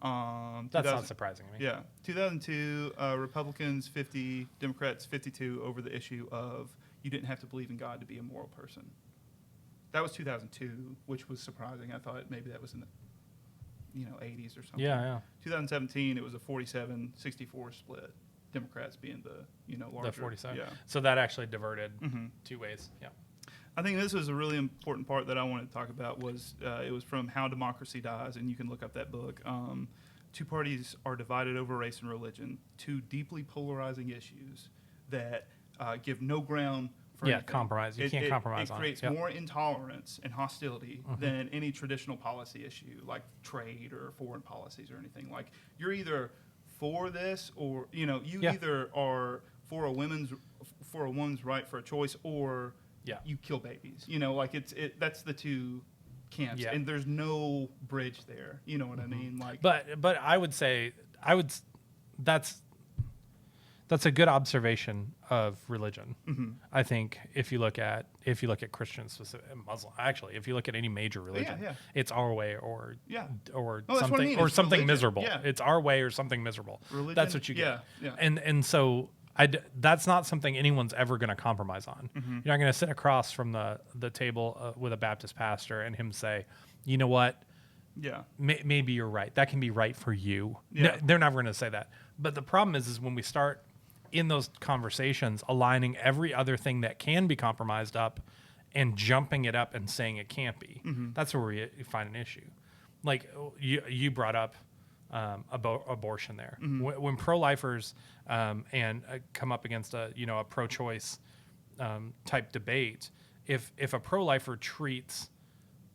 That's not surprising to me. Yeah. 2002, Republicans 50, Democrats 52 over the issue of you didn't have to believe in God to be a moral person. That was 2002, which was surprising. I thought maybe that was in the 80s or something. Yeah. 2017, it was a 47-64 split. Democrats being the larger. The 47. Yeah. So that actually diverted two ways. Yeah. I think this was a really important part that I wanted to talk about was it was from How Democracy Dies, and you can look up that book. Two parties are divided over race and religion, two deeply polarizing issues that give no ground for anything. Compromise. You can't compromise on it. It creates more intolerance and hostility than any traditional policy issue like trade or foreign policies or anything. Like, you're either for this or, either are for a woman's right for a choice or you kill babies. That's the two camps, and there's no bridge there. You know what I mean? Like, but I would say that's a good observation of religion. I think if you look at Christians, specific Muslim, actually, if you look at any major religion, it's our way or something or something religion. Miserable. Yeah. It's our way or something miserable. Religion, that's what you get. Yeah. And so. That's not something anyone's ever going to compromise on. You're not going to sit across from the table with a Baptist pastor and him say, you know what? Yeah. Maybe you're right. That can be right for you. Yeah. They're never going to say that. But the problem is when we start in those conversations aligning every other thing that can be compromised up and jumping it up and saying it can't be. That's where we find an issue. Like you brought up abortion there. When pro-lifers and come up against a pro-choice type debate, if a pro-lifer treats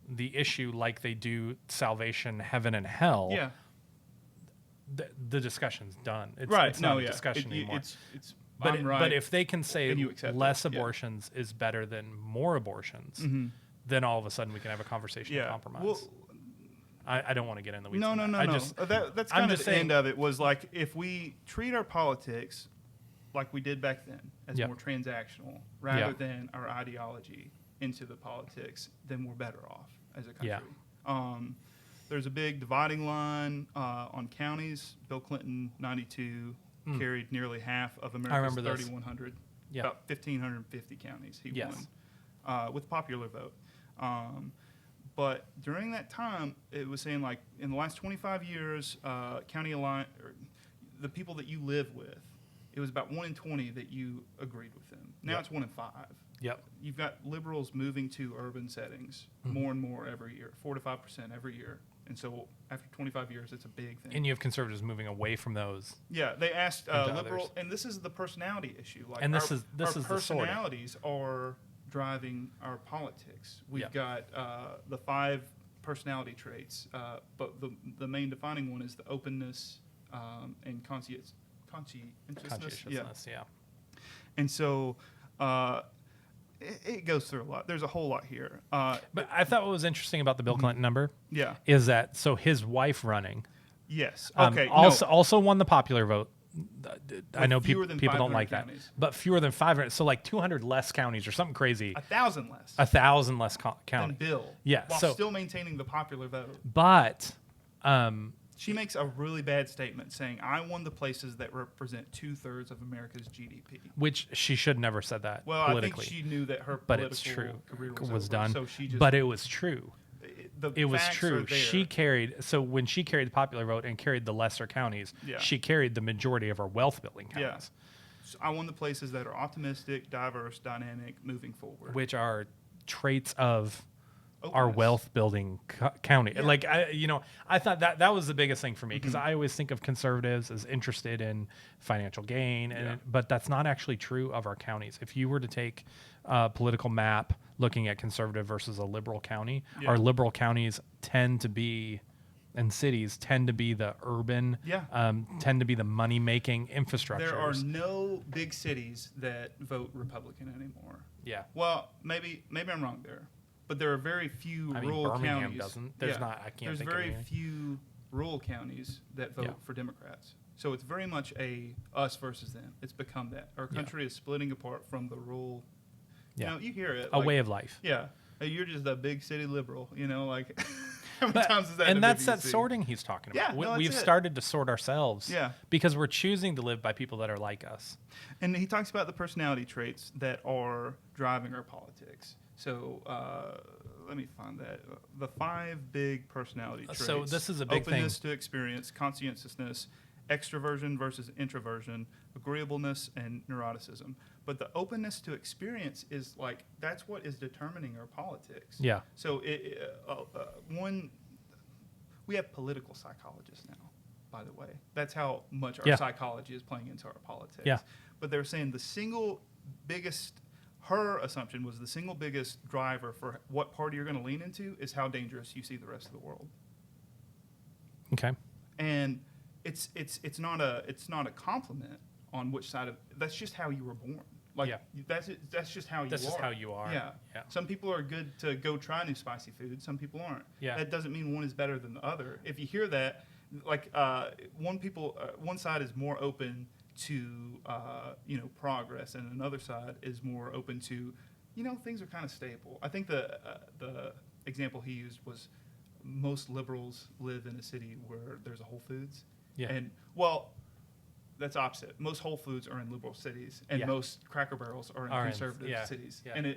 the issue like they do salvation, heaven, and hell, the discussion's done. It's not a discussion anymore. But if they can say less abortions is better than more abortions, then all of a sudden we can have a conversation of compromise. Well, I don't want to get in the weeds. No. That's kind of the end of it. Was like, if we treat our politics like we did back then, as more transactional, rather than our ideology into the politics, then we're better off as a country. There's a big dividing line on counties. Bill Clinton, 92, carried nearly half of America's 3,100. About 1,550 counties he won with popular vote. But during that time, it was saying, like, in the last 25 years, county alliance, or the people that you live with, it was about 1 in 20 that you agreed with them. Now it's 1 in 5. Yep. You've got liberals moving to urban settings more and more every year, 4 to 5% every year. And so after 25 years, it's a big thing. And you have conservatives moving away from those. Yeah, they asked liberal, and this is the personality issue. Like, and this is personalities are driving our politics. We've got the 5% personality traits, but the main defining one is the openness and conscientiousness. Yeah. And so it goes through a lot. There's a whole lot here. But I thought what was interesting about the Bill Clinton number is that so his wife running also won the popular vote. I know people don't like counties. that, but fewer than 500. So like 200 less counties or something crazy. 1,000 less. 1,000 less counties. Than Bill. Yeah. While still maintaining the popular vote. But she makes a really bad statement saying, "I won the places that represent 2/3 of America's GDP." Which she should never said that well, politically. I think she knew that her but political it's true. career was over, done. So she just, but it was true. It was facts true. are there. She carried, so when she carried the popular vote and carried the lesser counties, she carried the majority of her wealth building counties. So I won the places that are optimistic, diverse, dynamic, moving forward. Which are traits of Openness. our wealth building county. Like, I thought that was the biggest thing for me, because I always think of conservatives as interested in financial gain, but that's not actually true of our counties. If you were to take a political map looking at conservative versus a liberal county, our liberal counties tend to be, and cities tend to be the urban, tend to be the money-making infrastructures. There are no big cities that vote Republican anymore. Yeah. Well, maybe I'm wrong there. But there are very few rural Birmingham counties. Doesn't. There's not. I can't think of There's very any. few rural counties that vote for Democrats. So it's very much a us versus them. It's become that. Our country is splitting apart from the rural. You know, you hear it. A way of life. Yeah. Hey, you're just a big city liberal. You know, like how many times is that? And that's that sorting he's talking about. Yeah, We've started to sort ourselves. Yeah. Because we're choosing to live by people that are like us. And he talks about the personality traits that are driving our politics. So let me find that. The 5 big personality traits. So this is a big Openness to experience, conscientiousness, extroversion versus introversion, agreeableness, and neuroticism. But the openness to experience is like, that's what is determining our politics. Yeah. So we have political psychologists now, by the way. That's how much our psychology is playing into our politics. Yeah. But they're saying the single biggest, her assumption was the single biggest driver for what party you're going to lean into is how dangerous you see the rest of the world. Okay. And it's not a compliment on which side of, that's just how you were born. Like that's just how you are. That's just how you are. Yeah. Some people are good to go try new spicy food. Some people aren't. Yeah. That doesn't mean one is better than the other. If you hear that, like one side is more open to progress, and another side is more open to, things are kind of stable. I think the example he used was most liberals live in a city where there's a Whole Foods. Yeah. And that's opposite. Most Whole Foods are in liberal cities, and most Cracker Barrels are in conservative cities. Yeah. And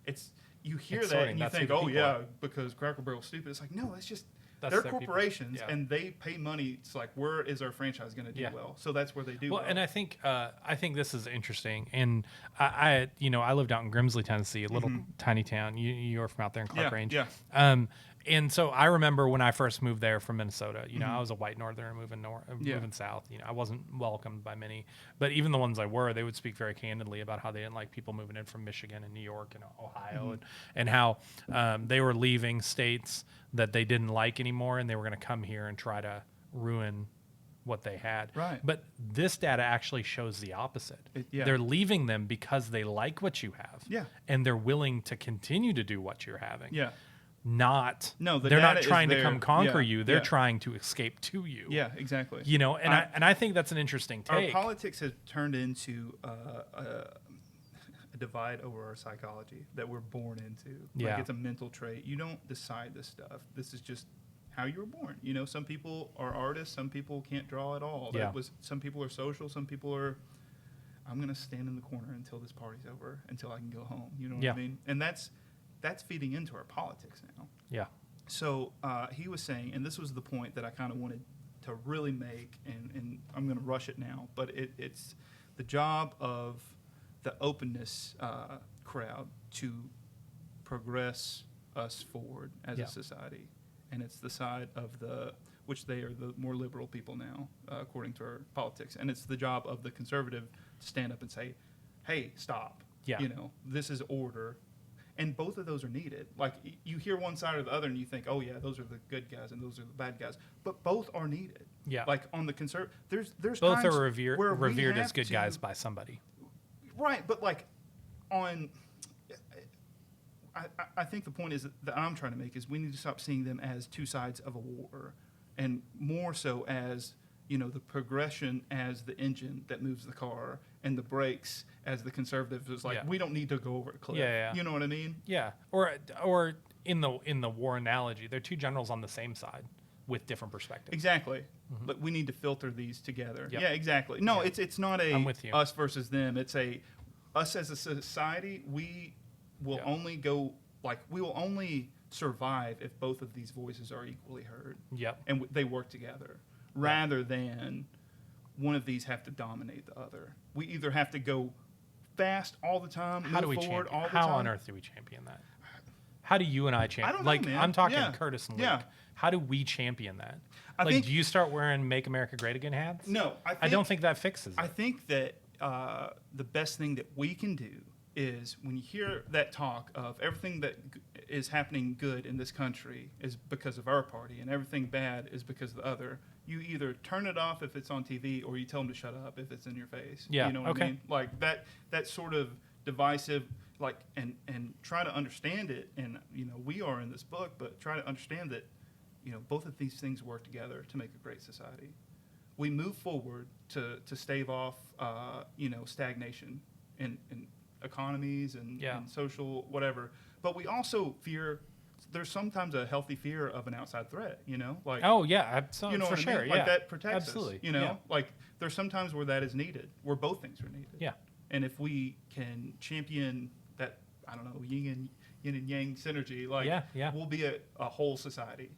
it's you hear it's that sorting. and you That's think, who the people are. because Cracker Barrel's stupid. It's like, no, that's just That's they're their corporations, people. and they pay money. It's like, where is our franchise going to do well? So that's where they do well. And I think this is interesting. And I lived out in Grimsley, Tennessee, a little tiny town. You're from out there in Clark Range. Yeah. And so I remember when I first moved there from Minnesota, I was a white northerner moving south. I wasn't welcomed by many, but even the ones I were, they would speak very candidly about how they didn't like people moving in from Michigan and New York and Ohio, and how they were leaving states that they didn't like anymore, and they were going to come here and try to ruin what they had. Right. But this data actually shows the opposite. They're leaving them because they like what you have. Yeah. And they're willing to continue to do what you're having. Yeah. They're not trying to come conquer you. They're Yeah. trying to escape to you. Yeah, exactly. I think that's an interesting take. Our politics has turned into a divide over our psychology that we're born into. Yeah. Like, it's a mental trait. You don't decide this stuff. This is just how you were born. Some people are artists. Some people can't draw at all. Yeah. Some people are social. Some people are, I'm going to stand in the corner until this party's over, until I can go home. You know what I mean? And that's feeding into our politics now. Yeah. So he was saying, and this was the point that I kind of wanted to really make, and I'm going to rush it now, but it's the job of the openness crowd to progress us forward as a society. And it's the side of which they are the more liberal people now, according to our politics. And it's the job of the conservative to stand up and say, hey, stop. Yeah. This is order. And both of those are needed. Like, you hear one side or the other, and you think, oh, yeah, those are the good guys and those are the bad guys. But both are needed. Yeah. Like, on the there's both times are revered as good to, guys by somebody. Right, but, like, on... I think the point is that I'm trying to make is we need to stop seeing them as two sides of a war, and more so as, you know, the progression as the engine that moves the car, and the brakes as the conservative is like, we don't need to go over a cliff. Yeah. You know what I mean? Yeah. Or in the war analogy, they're two generals on the same side with different perspectives. Exactly. Mm-hmm. But we need to filter these together. Yep. Yeah, exactly. No, it's not a I'm with you. us versus them. It's a us as a society. We will only we will only survive if both of these voices are equally heard. Yep. And they work together rather than one of these have to dominate the other. We either have to go fast all the time, How move forward all the time. How on earth do we champion that? How do you and I champion? I don't know, man. I'm talking Curtis and Luke. Yeah. How do we champion that? I think, do you start wearing "Make America Great Again" hats? No, I don't think that fixes it. I think that the best thing that we can do is when you hear that talk of everything that is happening good in this country is because of our party and everything bad is because of the other, you either turn it off if it's on TV or you tell them to shut up if it's in your face. Yeah. You know what I mean? Like that sort of divisive, like, and try to understand it. And, you know, we are in this book, but try to understand that, you know, both of these things work together to make a great society. We move forward to stave off, you know, stagnation in economies and social whatever, but we also fear. There's sometimes a healthy fear of an outside threat, you know, like you know, for sure, like that protects us, you know, yeah. Like there's sometimes where that is needed, where both things are needed, and if we can champion that, I don't know, yin and yang synergy, like we'll be a whole society.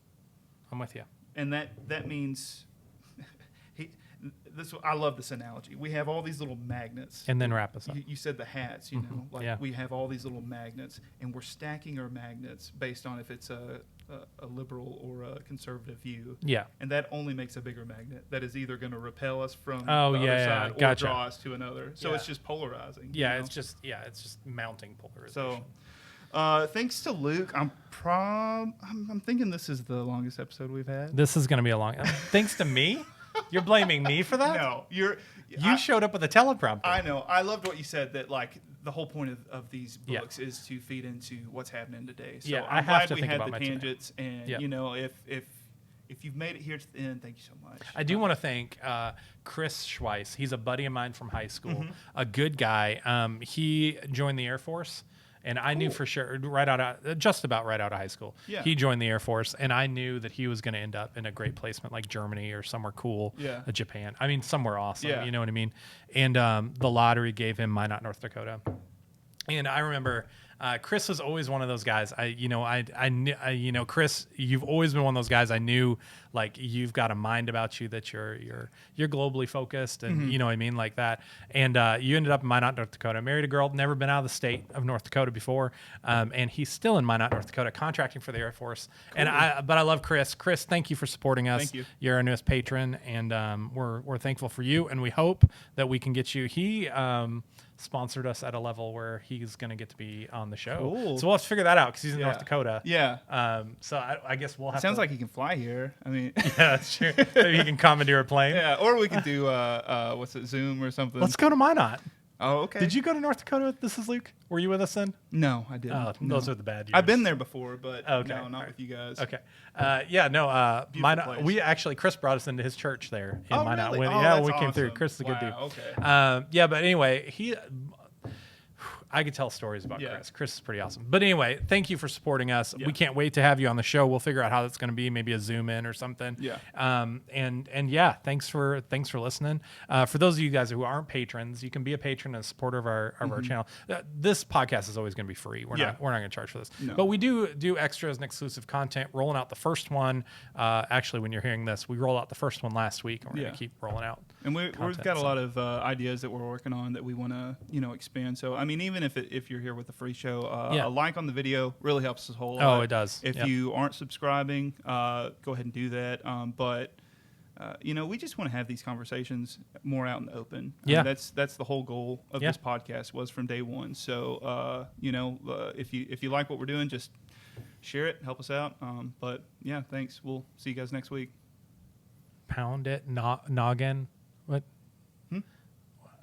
I'm with you, and that means. I love this analogy. We have all these little magnets. And then wrap us up. You said the hats, you know, like we have all these little magnets, and we're stacking our magnets based on if it's a liberal or a conservative view. Yeah. And that only makes a bigger magnet that is either going to repel us from the other side or draw us to another. So it's just polarizing. Yeah, you know? it's just mounting polarization. So thanks to Luke, I'm thinking this is the longest episode we've had. This is going to be a long. Thanks to me. You're blaming me for that? No, you showed up with a teleprompter. I know. I loved what you said, that like the whole point of these books is to feed into what's happening today. So I'm glad we had the tangents, and you know, if you've made it here to the end, thank you so much. I do want to thank Chris Schweiss. He's a buddy of mine from high school, a good guy. He joined the Air Force. And I knew for sure, just about right out of high school, he joined the Air Force, and I knew that he was going to end up in a great placement like Germany or somewhere cool, Japan. I mean, somewhere awesome. You know what I mean? And the lottery gave him Minot, North Dakota. And I remember Chris was always one of those guys. I knew, Chris, you've always been one of those guys. I knew, like, you've got a mind about you that you're globally focused, and you know what I mean, like that. And you ended up in Minot, North Dakota. Married a girl, never been out of the state of North Dakota before, and he's still in Minot, North Dakota, contracting for the Air Force. Cool. But I love Chris. Chris, thank you for supporting us. Thank you. You're our newest patron, and we're thankful for you, and we hope that we can get you. He sponsored us at a level where he's going to get to be on the show. Cool. So we'll have to figure that out because he's in North Dakota. Yeah. So I guess we'll have Sounds like he can fly here. I mean, yeah, that's true. Maybe he can commandeer a plane. Yeah, or we could do Zoom or something. Let's go to Minot. Oh, okay. Did you go to North Dakota? This is Luke. Were you with us then? No, I didn't. Oh, no. Those are the bad years. I've been there before, but no, not with you guys. Okay. Minot. We actually, Chris brought us into his church there in Minot. Really? We came through. Chris is a good dude. Okay. But anyway, I could tell stories about Chris. Chris is pretty awesome. But anyway, thank you for supporting us. Yeah. We can't wait to have you on the show. We'll figure out how that's going to be, maybe a Zoom in or something. Yeah. Thanks for listening. For those of you guys who aren't patrons, you can be a patron and a supporter of our channel. This podcast is always going to be free. We're not going to charge for this. No. But we do extras and exclusive content. Rolling out the first one. Actually, when you're hearing this, we rolled out the first one last week, and we're going to keep rolling out. And we've got a lot of ideas that we're working on that we want to expand. So I mean, even if you're here with the free show, a like on the video really helps us a whole lot. Oh, it does. If you aren't subscribing, go ahead and do that. But we just want to have these conversations more out in the open. Yeah. That's the whole goal of this podcast was from day one. So, if you like what we're doing, just share it, help us out. But yeah, thanks. We'll see you guys next week. Pound it, noggin. What?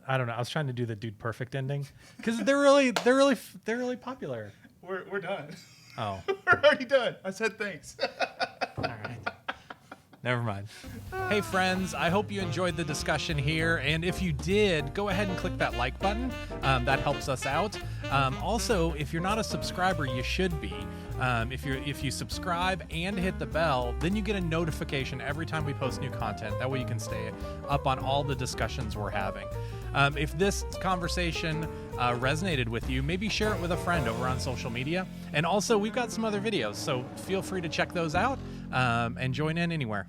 I don't know. I was trying to do the Dude Perfect ending because they're really popular. We're done. Oh, we're already done. I said thanks. All right. Never mind. Hey, friends, I hope you enjoyed the discussion here. And if you did, go ahead and click that like button. That helps us out. Also, if you're not a subscriber, you should be. If you subscribe and hit the bell, then you get a notification every time we post new content. That way you can stay up on all the discussions we're having. If this conversation resonated with you, maybe share it with a friend over on social media. And also, we've got some other videos, so feel free to check those out and join in anywhere.